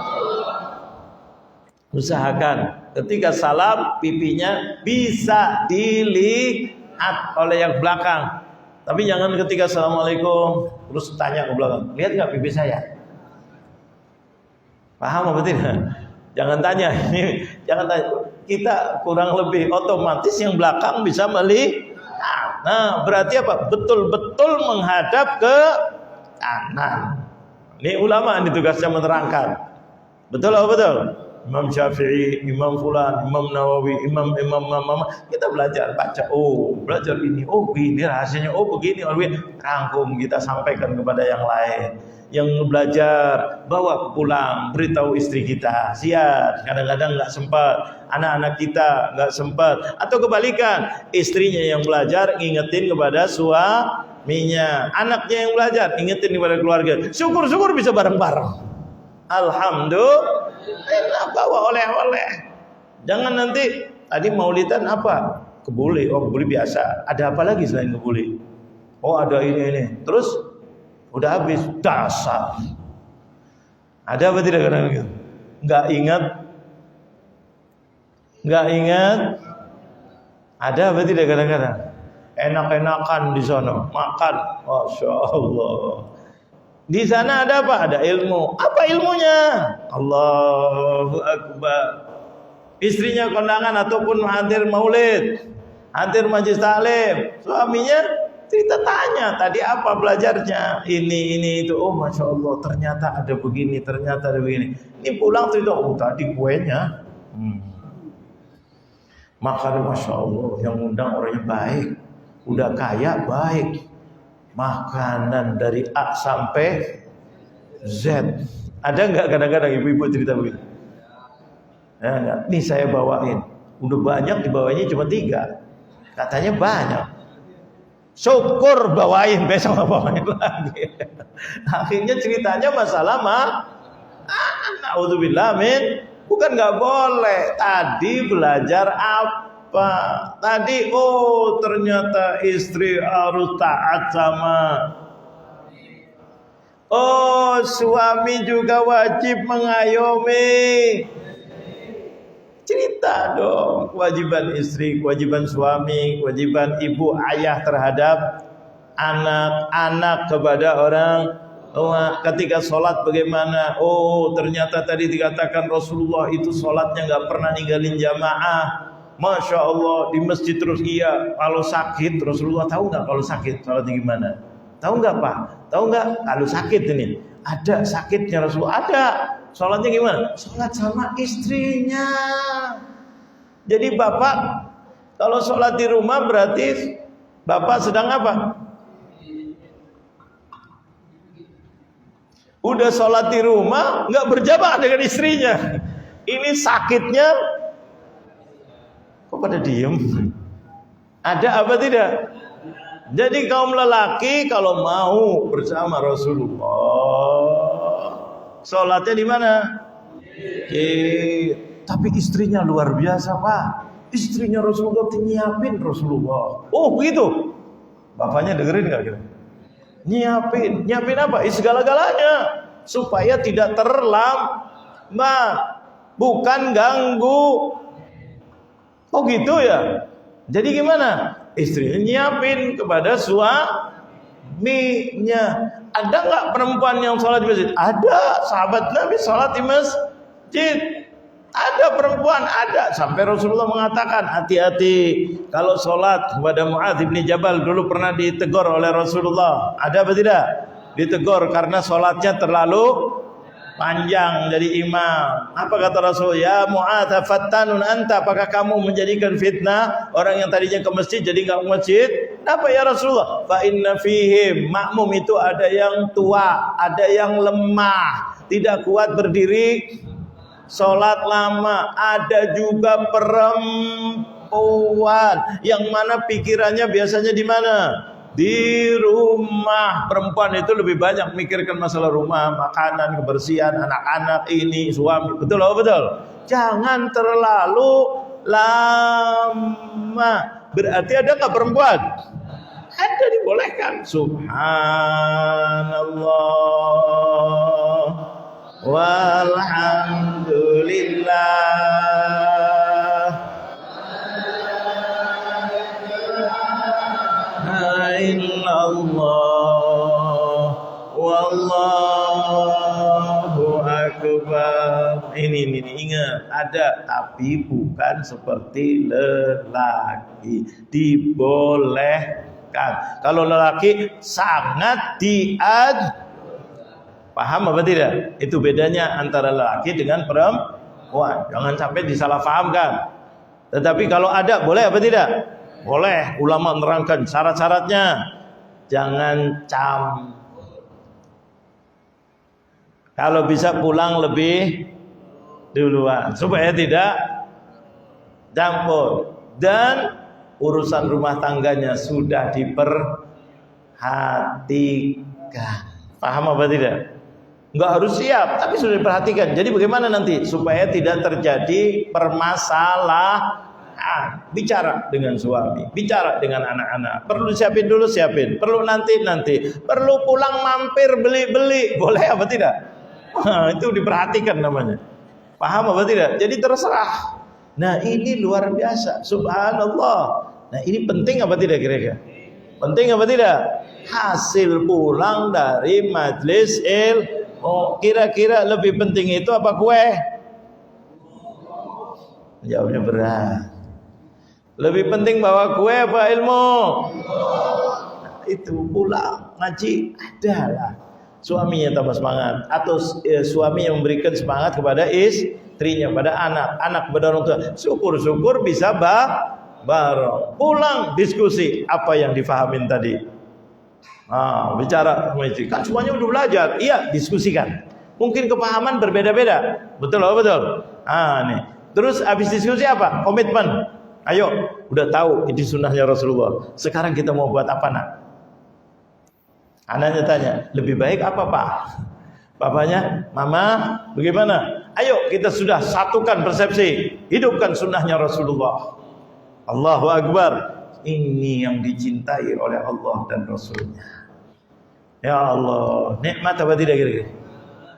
Usahakan ketika salam pipinya bisa dilihat oleh yang belakang. Tapi jangan ketika assalamualaikum terus tanya ke belakang, lihat nggak pipi saya? Paham apa tidak? Jangan tanya ini, jangan tanya. Kita kurang lebih otomatis yang belakang bisa melihat. Nah, berarti apa? Betul-betul menghadap ke kanan. Ini ulama ini tugasnya menerangkan. Betul apa betul? Imam Syafi'i, Imam Fulan, Imam Nawawi, Imam kita belajar, baca, belajar ini, begini rahasianya, begini, rangkum kita sampaikan kepada yang lain. yang belajar, bawa pulang, beritahu istri kita. Siap, kadang-kadang nggak sempat, anak-anak kita nggak sempat, atau kebalikan, istrinya yang belajar ingetin kepada suaminya, anaknya yang belajar ingetin kepada keluarga. Syukur-syukur bisa bareng-bareng. Alhamdulillah, bawa oleh-oleh. Jangan nanti tadi maulidan apa? Kebuli. Oh, kebuli biasa. Ada apa lagi selain kebuli? Oh, ada ini. Terus udah habis. Dasar. Ada apa tidak kadang-kadang? Enggak ingat. Ada apa tidak kadang-kadang? Enak-enakan di sana, makan. Masya Allah. Di sana ada apa? Ada ilmu. Apa ilmunya? Allahu Akbar. Istrinya kondangan ataupun hadir maulid, hadir majlis taklim, suaminya cerita tanya, tadi apa belajarnya? Ini itu. Oh, Masya Allah, ternyata ada begini, ternyata ada begini. Ini pulang cerita, oh tadi kuenya. Makan, Masya Allah, yang undang orangnya baik, udah kaya baik. Makanan dari A sampai Z. Ada nggak kadang-kadang ibu-ibu cerita begitu? Ya, enggak. Nih saya bawain. Udah banyak, dibawanya cuma 3. Katanya banyak. Syukur bawain, besok bawain lagi. Akhirnya ceritanya masalah naudzubillah min. Bukan nggak boleh. Tadi belajar apa? Tadi ternyata istri harus taat sama. Suami juga wajib mengayomi. Cerita dong kewajiban istri, kewajiban suami, kewajiban ibu ayah terhadap anak-anak kepada orang tua. Ketika sholat bagaimana? Ternyata tadi dikatakan Rasulullah itu sholatnya nggak pernah ninggalin jamaah. Masya Allah, di masjid terus iya. Kalau sakit, Rasulullah tahu nggak kalau sakit sholatnya gimana? Tahu nggak Pak? Tahu nggak kalau sakit ini? Ada sakitnya Rasulullah. Ada. Sholatnya gimana? Sholat sama istrinya. Jadi bapak kalau sholat di rumah berarti bapak sedang apa? Udah sholat di rumah nggak berjamaah dengan istrinya. Ini sakitnya. Kok pada diem? Ada apa tidak? Jadi kaum lelaki kalau mau bersama Rasulullah, sholatnya di mana? Tapi istrinya luar biasa Pak. Istrinya Rasulullah nyiapin Rasulullah. Oh begitu? Bapaknya dengerin nggak kira? Nyiapin apa? Segala-galanya supaya tidak terlambat, bukan ganggu. Oh gitu ya. Jadi gimana? Istrinya nyiapin kepada suaminya. Ada nggak perempuan yang sholat di masjid? Ada. Sahabat Nabi sholat di masjid. Ada perempuan, ada. Sampai Rasulullah mengatakan hati-hati kalau sholat kepada Mu'adz bin Jabal. Dulu pernah ditegur oleh Rasulullah. Ada apa tidak? Ditegur karena sholatnya terlalu panjang jadi imam. Apa kata Rasul? Ya Mu'adz, fattanun anta, apakah kamu menjadikan fitnah orang yang tadinya ke masjid jadi enggak ke masjid? Kenapa ya Rasulullah? Fa inna fihim, makmum itu ada yang tua, ada yang lemah, tidak kuat berdiri sholat lama, ada juga perempuan yang mana pikirannya biasanya di mana? Di rumah. Perempuan itu lebih banyak mikirkan masalah rumah, makanan, kebersihan, anak-anak, ini, suami. Betul atau betul? Jangan terlalu lama. Berarti ada nggak perempuan? Ada, dibolehkan. Subhanallah walhamdulillah illallah wallahu akbar. Ini ingat, ada tapi bukan seperti lelaki, dibolehkan. Kalau lelaki sangat paham apa tidak? Itu bedanya antara lelaki dengan perempuan. Jangan sampai disalahfahamkan. Tetapi kalau ada, boleh apa tidak? Boleh. Ulama menerangkan syarat-syaratnya. Jangan Kalau bisa pulang lebih duluan supaya tidak campur, dan urusan rumah tangganya sudah diperhatikan. Paham apa tidak? Enggak harus siap, tapi sudah diperhatikan. Jadi bagaimana nanti supaya tidak terjadi permasalahan? Bicara dengan suami, bicara dengan anak-anak. Perlu siapin dulu, siapin. Perlu nanti. Perlu pulang mampir beli-beli, boleh apa tidak? Itu diperhatikan namanya. Paham apa tidak? Jadi terserah. Nah, ini luar biasa, subhanallah. Nah, ini penting apa tidak kira-kira? Penting apa tidak? Hasil pulang dari majlis kira-kira lebih penting itu apa kue? Jawabnya berat. Lebih penting bawa kue apa ilmu? Nah, itu pulang ngaji adalah suaminya tambah semangat, atau suami yang memberikan semangat kepada istrinya, pada anak kepada orang tua. Syukur-syukur bisa bareng. Pulang diskusi apa yang difahamin tadi. Bicara sama istri. Kan semuanya udah belajar. Iya, diskusikan. Mungkin kepahaman berbeda-beda. Betul apa betul? Nih. Terus habis diskusi apa? Komitmen. Ayo, udah tahu ini sunnahnya Rasulullah. Sekarang kita mau buat apa, nak? Anaknya tanya, lebih baik apa, Pak? Bapaknya, Mama, bagaimana? Ayo, kita sudah satukan persepsi. Hidupkan sunnahnya Rasulullah. Allahu Akbar. Ini yang dicintai oleh Allah dan Rasulnya. Ya Allah, nikmat apa tidak kira-kira?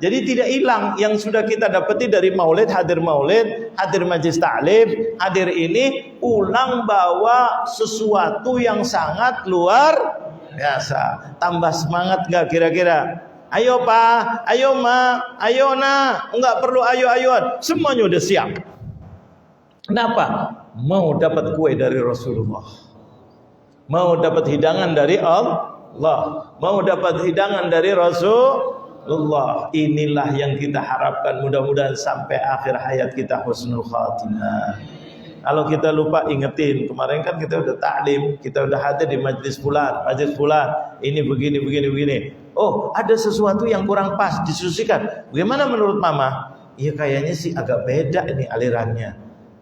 Jadi tidak hilang yang sudah kita dapati dari maulid, hadir majlis ta'lim, hadir ini, pulang bawa sesuatu yang sangat luar biasa. Tambah semangat enggak kira-kira? Ayo Pak, ayo Ma, ayo Nak, enggak perlu ayo-ayoan, semuanya udah siap. Kenapa? Mau dapat kue dari Rasulullah, mau dapat hidangan dari Allah, mau dapat hidangan dari Rasulullah. Inilah yang kita harapkan, mudah-mudahan sampai akhir hayat kita husnul khatimah. Kalau kita lupa ingetin, kemarin kan kita udah taklim, kita udah hadir di majlis fulan, ini begini. Oh, ada sesuatu yang kurang pas, diskusikan. Bagaimana menurut Mama? Iya kayaknya sih agak beda ini alirannya.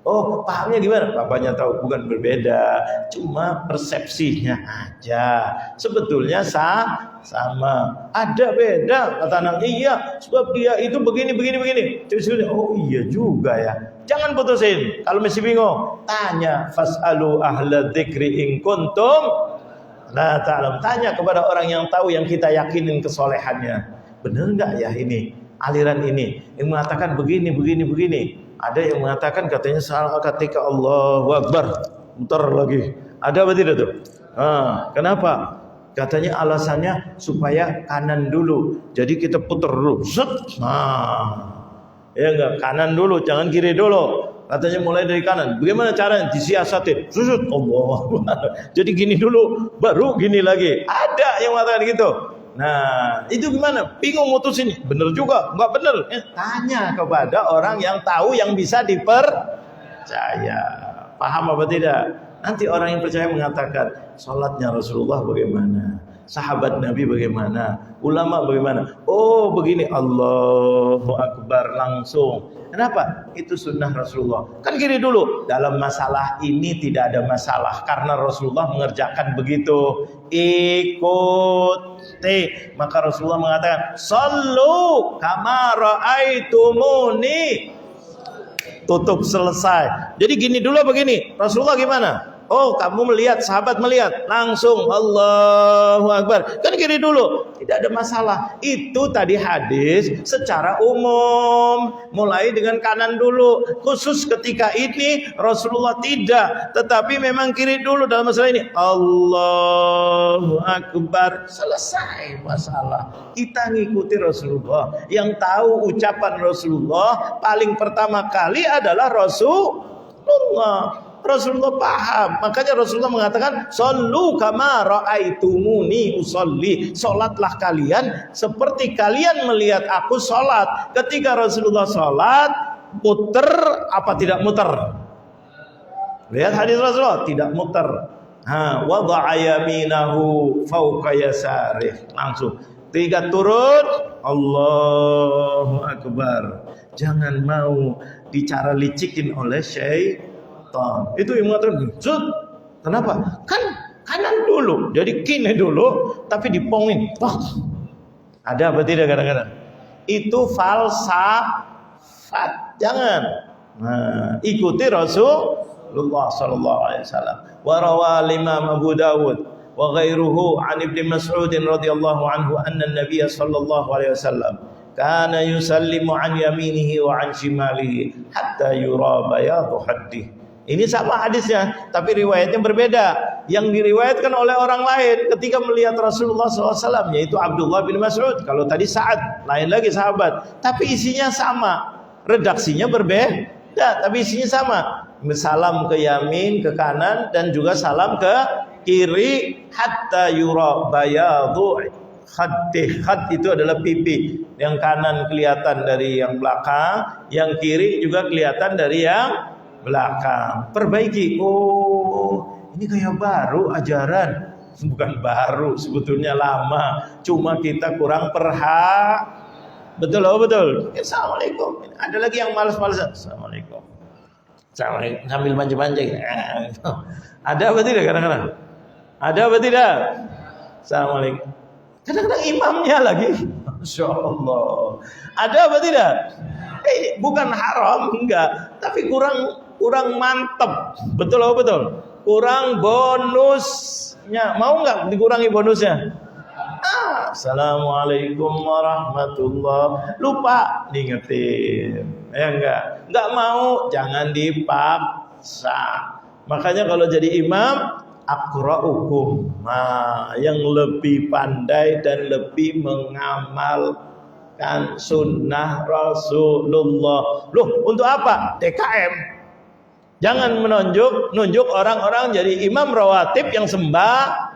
Oh, pahamnya gimana? Bapaknya tahu, bukan berbeda, cuma persepsinya aja. Sebetulnya sama. Ada beda, kata anak. Iya, sebab dia itu begini. Oh iya juga ya. Jangan putusin. Kalau masih bingung, tanya. Fas'alu ahla dzikri in kuntum la ta'lam. Tanya kepada orang yang tahu, yang kita yakinin kesolehannya. Benar enggak ya ini? Aliran ini yang mengatakan begini. Ada yang mengatakan katanya salah ketika Allahu Akbar muter lagi. Ada apa tidak tuh? Kenapa? Katanya alasannya supaya kanan dulu. Jadi kita putar dulu. Set. Ya enggak, kanan dulu, jangan kiri dulu. Katanya mulai dari kanan. Bagaimana caranya? Disiasatin. Susut Allah. Jadi gini dulu, baru gini lagi. Ada yang mengatakan gitu. Nah, itu gimana? Bingung mutusin. Bener juga, enggak bener. Tanya kepada orang yang tahu, yang bisa dipercaya. Paham apa tidak? Nanti orang yang percaya mengatakan, salatnya Rasulullah bagaimana? Sahabat Nabi bagaimana? Ulama bagaimana? Oh, begini. Allahu Akbar langsung. Kenapa? Itu sunnah Rasulullah. Kan gini dulu. Dalam masalah ini tidak ada masalah, karena Rasulullah mengerjakan begitu. Ikuti. Maka Rasulullah mengatakan, "Sallu kama ra'aitumuni." Tutup, selesai. Jadi gini dulu begini. Rasulullah gimana? Oh, kamu melihat, sahabat melihat, langsung Allahu Akbar. Kan gini dulu, tidak ada masalah. Itu tadi hadis secara umum, mulai dengan kanan dulu. Khusus ketika ini Rasulullah tidak, tetapi memang kiri dulu dalam masalah ini. Allahu Akbar, selesai masalah. Kita ngikuti Rasulullah. Yang tahu ucapan Rasulullah paling pertama kali adalah Rasulullah. Rasulullah paham, makanya Rasulullah mengatakan, "Shallu kama ra'aitumuni usolli." Salatlah kalian seperti kalian melihat aku salat. Ketika Rasulullah salat, muter apa tidak muter? Lihat hadis Rasulullah, tidak muter. Wada'a yaminahu fawqa yasarih. Langsung 3 turun, Allahu Akbar. Jangan mau dicara licikin oleh syaitan. Itu yang mengatakan, "Zut, kenapa? Kan kanan dulu, jadi kini dulu, tapi dipongin." Wah, ada apa tidak kadang-kadang? Itu falsafat. Jangan. Nah, ikuti Rasulullah sallallahu alaihi wasallam. Wa rawal Imam Abu Dawud wa ghairuhu an Ibnu Mas'ud radhiyallahu anhu anna an-nabiy sallallahu alaihi wasallam kana yusallimu an yaminihi wa an shimalihi hatta yura bayadu haddihi. Ini sama hadisnya, tapi riwayatnya berbeda. Yang diriwayatkan oleh orang lain ketika melihat Rasulullah SAW, yaitu Abdullah bin Mas'ud. Kalau tadi Sa'ad, lain lagi sahabat. Tapi isinya sama. Redaksinya berbeda, tapi isinya sama. Salam ke yamin, ke kanan, dan juga salam ke kiri. Hatta yura bayadu khaddi. Khad itu adalah pipi. Yang kanan kelihatan dari yang belakang, yang kiri juga kelihatan dari yang belakang. Perbaiki. Oh, ini kayak baru ajaran. Bukan baru, sebetulnya lama. Cuma kita kurang betul, oh betul. Assalamualaikum. Ada lagi yang malas-malasan. Assalamualaikum. Assalamualaikum. Sambil manja-manja. Ada apa tidak kadang-kadang? Ada apa tidak? Assalamualaikum. Kadang-kadang imamnya lagi. Masya Allah. Ada apa tidak? Bukan haram, enggak. Tapi kurang mantep. Betul apa betul? Kurang bonusnya. Mau enggak dikurangi bonusnya? Assalamualaikum warahmatullah. Lupa diingetin. Ya enggak mau, jangan dipaksa. Makanya kalau jadi imam, aqra'ukum, yang lebih pandai dan lebih mengamalkan sunnah Rasulullah. Loh, untuk apa? DKM. Jangan nunjuk orang-orang jadi imam rawatib yang sembah.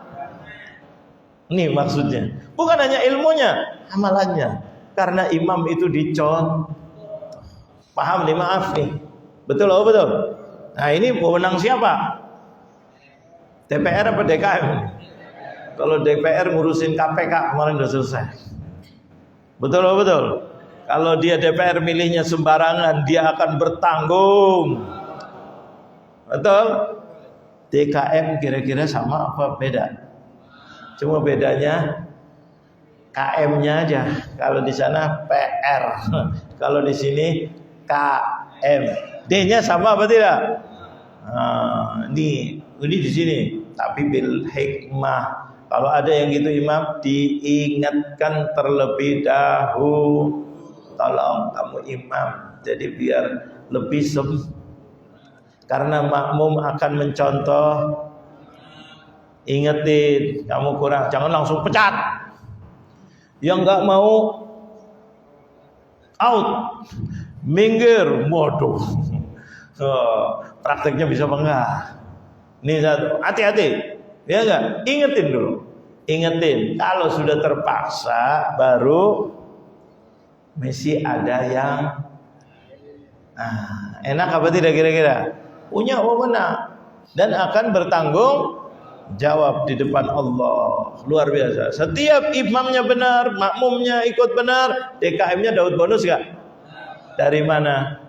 Ini maksudnya. Bukan hanya ilmunya, amalannya. Karena imam itu dicontoh. Paham nih, maaf nih. Betul oh betul. Nah, ini wewenang siapa? DPR apa DKM? Kalau DPR ngurusin KPK kemarin udah selesai. Betul oh betul. Kalau dia DPR milihnya sembarangan, dia akan bertanggung. Betul? DKM kira-kira sama apa beda? Cuma bedanya KM-nya aja. Kalau di sana PR, kalau di sini KM. D-nya sama apa tidak? Ini di sini. Tapi bil hikmah. Kalau ada yang gitu imam, diingatkan terlebih dahulu. Tolong kamu imam. Jadi biar lebih karena makmum akan mencontoh. Ingetin, kamu kurang, jangan langsung pecat. Yang nggak mau out, minggir, waduh. Prakteknya bisa apa enggak? Ini satu, hati-hati, ya enggak? Ingetin dulu, ingetin. Kalau sudah terpaksa, baru mesti ada yang enak apa tidak kira-kira? Punya wewenang dan akan bertanggung jawab di depan Allah. Luar biasa. Setiap imamnya benar, makmumnya ikut benar, DKM-nya dapat bonus gak? Dari mana?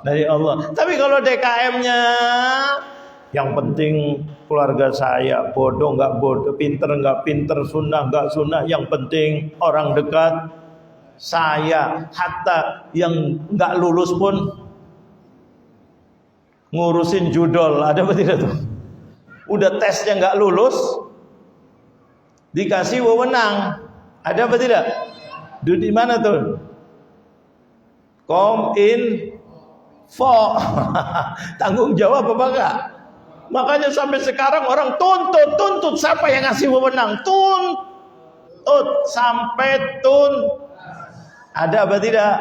Dari Allah. Tapi kalau DKM-nya yang penting keluarga saya, bodoh nggak bodoh, pinter nggak pinter, sunnah nggak sunnah, yang penting orang dekat saya, hatta yang nggak lulus pun ngurusin judol. Ada apa tidak tuh? Udah tesnya nggak lulus, dikasih wewenang. Ada apa tidak? Di mana tuh? Come in for tanggung jawab apa enggak? Makanya sampai sekarang orang tuntut siapa yang ngasih wewenang? Tuntut sampai ada apa tidak?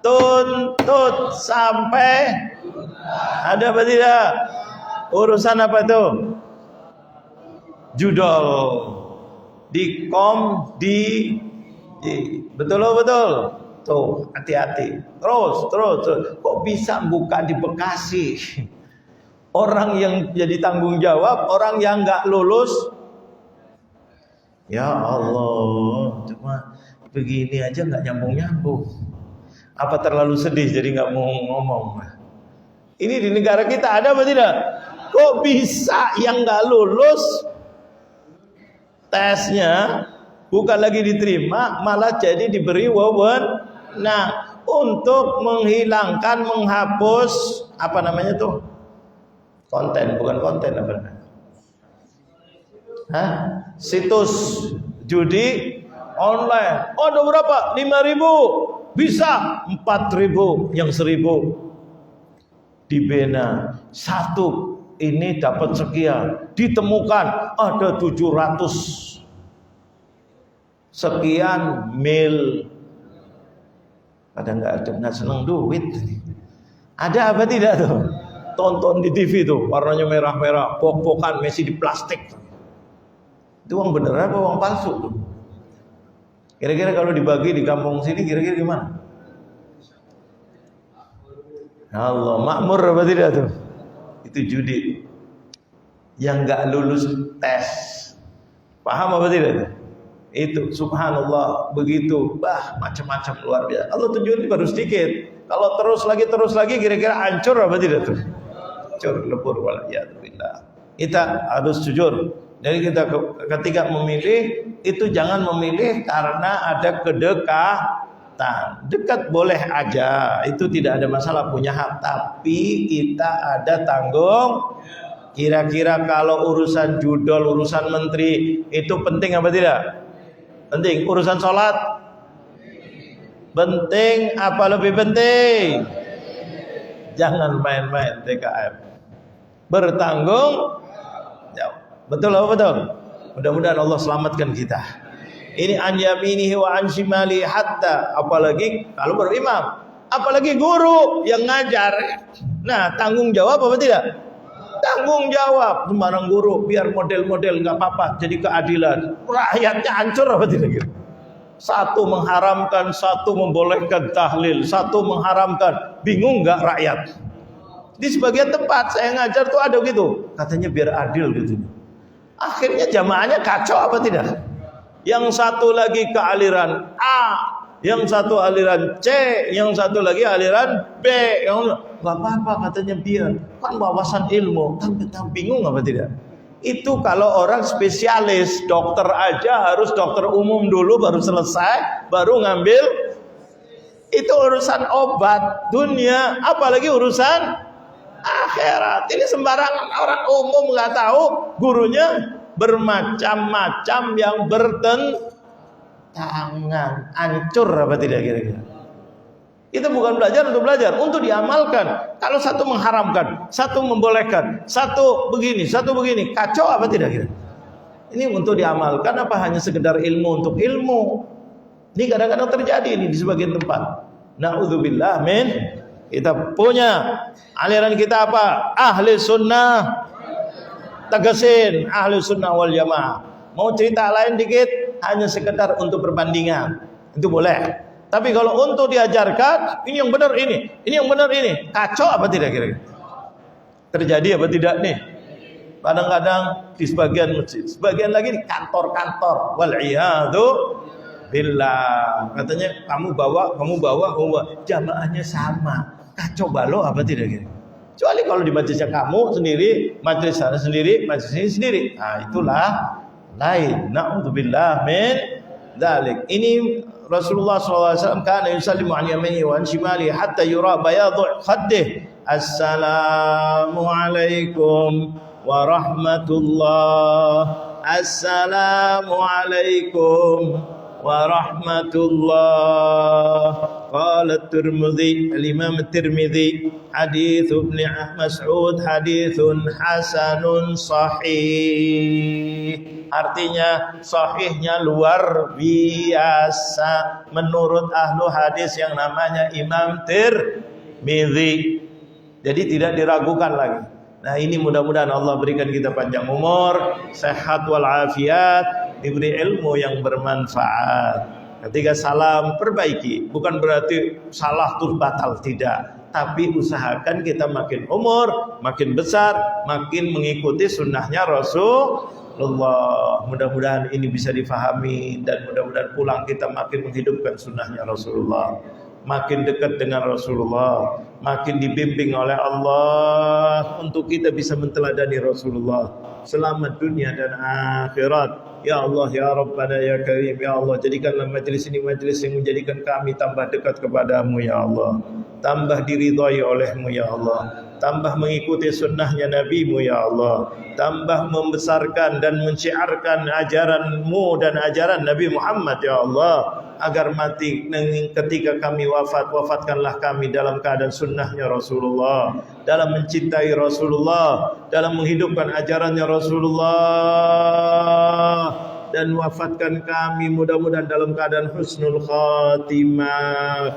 Tuntut sampai ada apa tidak? Urusan apa itu? Judol. Betul. Tuh, hati-hati. Terus. Kok bisa buka di Bekasi? Orang yang jadi tanggung jawab, orang yang nggak lulus Ya Allah, cuma begini aja nggak nyambung-nyambung. Apa terlalu sedih jadi nggak mau ngomong? Ini di negara kita ada apa tidak? Kok bisa yang nggak lulus tesnya bukan lagi diterima, malah jadi diberi wewenang untuk menghilangkan, menghapus apa namanya tuh? Konten, bukan konten apa namanya? Situs judi online. Oh, ada berapa? 5.000. Bisa 4.000, yang 1.000 dibina. Satu ini dapat sekian. Ditemukan ada 700 sekian mil. Kadang nggak seneng duit. Ada apa tidak tuh? Tonton di TV tuh, warnanya merah-merah, pok-pokan Messi di plastik. Itu uang beneran apa uang palsu tuh? Kira-kira kalau dibagi di kampung sini kira-kira gimana? Allah, makmur apa tidak tuh? Itu judi yang nggak lulus tes. Paham apa tidak tuh? Itu subhanallah begitu, macam-macam luar biasa. Allah tunjukin baru sedikit. Kalau terus lagi kira-kira hancur apa tidak tuh? Hancur lebur waliyadzubillah. Kita harus jujur. Jadi kita ketika memilih itu jangan memilih karena ada kedekatan. Dekat boleh aja, itu tidak ada masalah, punya hak. Tapi kita ada tanggung. Kira-kira kalau urusan judol, urusan menteri itu penting apa tidak? Penting. Urusan sholat penting apa lebih penting? Jangan main-main TKM. Bertanggung jawab. Betul apa betul? Mudah-mudahan Allah selamatkan kita. Ini an yaminihi wa an shimali hatta, apalagi kalau berimam, apalagi guru yang ngajar. Nah, tanggung jawab apa tidak? Tanggung jawab. Sembarang guru biar model-model nggak apa-apa, jadi keadilan. Rakyatnya hancur apa tidak? Satu mengharamkan, satu membolehkan tahlil, satu mengharamkan. Bingung nggak rakyat? Di sebagian tempat saya ngajar tuh ada gitu, katanya biar adil gitu. Akhirnya jamaahnya kacau apa tidak? Yang satu lagi ke aliran A, yang satu aliran C, yang satu lagi aliran B. Yang nggak apa-apa katanya biar, kan wawasan ilmu. Tapi bingung apa tidak? Itu kalau orang spesialis, dokter aja harus dokter umum dulu baru selesai, baru ngambil. Itu urusan obat dunia, apalagi urusan akhirat. Ini sembarangan, orang umum nggak tahu, gurunya bermacam-macam yang bertentangan. Hancur apa tidak kira-kira? Itu bukan belajar untuk belajar, untuk diamalkan. Kalau satu mengharamkan, satu membolehkan, satu begini, satu begini, kacau apa tidak kira? Ini untuk diamalkan apa hanya sekedar ilmu untuk ilmu? Ini kadang-kadang terjadi ini di sebagian tempat. Na'udzubillah min. Kita punya aliran kita apa? Ahli sunnah. Tegasin ahli sunnah wal jamaah. Mau cerita lain dikit, hanya sekedar untuk perbandingan, itu boleh. Tapi kalau untuk diajarkan, ini yang benar ini yang benar ini, kacau apa tidak kira-kira? Terjadi apa tidak nih? Kadang-kadang di sebagian masjid, sebagian lagi di kantor-kantor. Wal'iyadu billah. Katanya kamu bawa, jamaahnya sama. Kacau balau apa tidak kira? Kecuali kalau di majelisnya kamu sendiri, majelis sana sendiri, majelis ini sendiri. Nah, itulah lain. Na'udzubillah min dzalik. Ini Rasulullah SAW kana yusallimu an yaminihi wa an shimalihi hatta yura bayadu khaddih. Assalamu alaikum warahmatullah. Assalamu alaikum warahmatullah. Qala at-Tirmidzi, al-Imam at-Tirmidzi, hadits Ibnu Mas'ud haditsun hasanun sahih. Artinya sahihnya luar biasa menurut ahlu hadis yang namanya Imam Tirmidzi. Jadi tidak diragukan lagi. Nah, ini mudah-mudahan Allah berikan kita panjang umur, sehat walafiat, diberi ilmu yang bermanfaat. Ketika salam perbaiki, bukan berarti salah terus batal, tidak. tapi usahakan kita makin umur, makin besar, makin mengikuti sunnahnya Rasulullah. Mudah-mudahan ini bisa difahami dan mudah-mudahan pulang kita makin menghidupkan sunnahnya Rasulullah, makin dekat dengan Rasulullah, makin dibimbing oleh Allah untuk kita bisa menteladani Rasulullah. Selamat dunia dan akhirat. Ya Allah, ya Rabbana, ya Karim, ya Allah, jadikanlah majlis ini majlis yang menjadikan kami tambah dekat kepadamu, ya Allah, tambah diridhai olehmu, ya Allah, tambah mengikuti sunnahnya Nabi-Mu, ya Allah, tambah membesarkan dan menciarkan ajaran-Mu dan ajaran Nabi Muhammad, ya Allah, agar mati ketika kami wafat, wafatkanlah kami dalam keadaan sunnahnya Rasulullah, dalam mencintai Rasulullah, dalam menghidupkan ajarannya Rasulullah, dan wafatkan kami mudah-mudahan dalam keadaan husnul khatimah.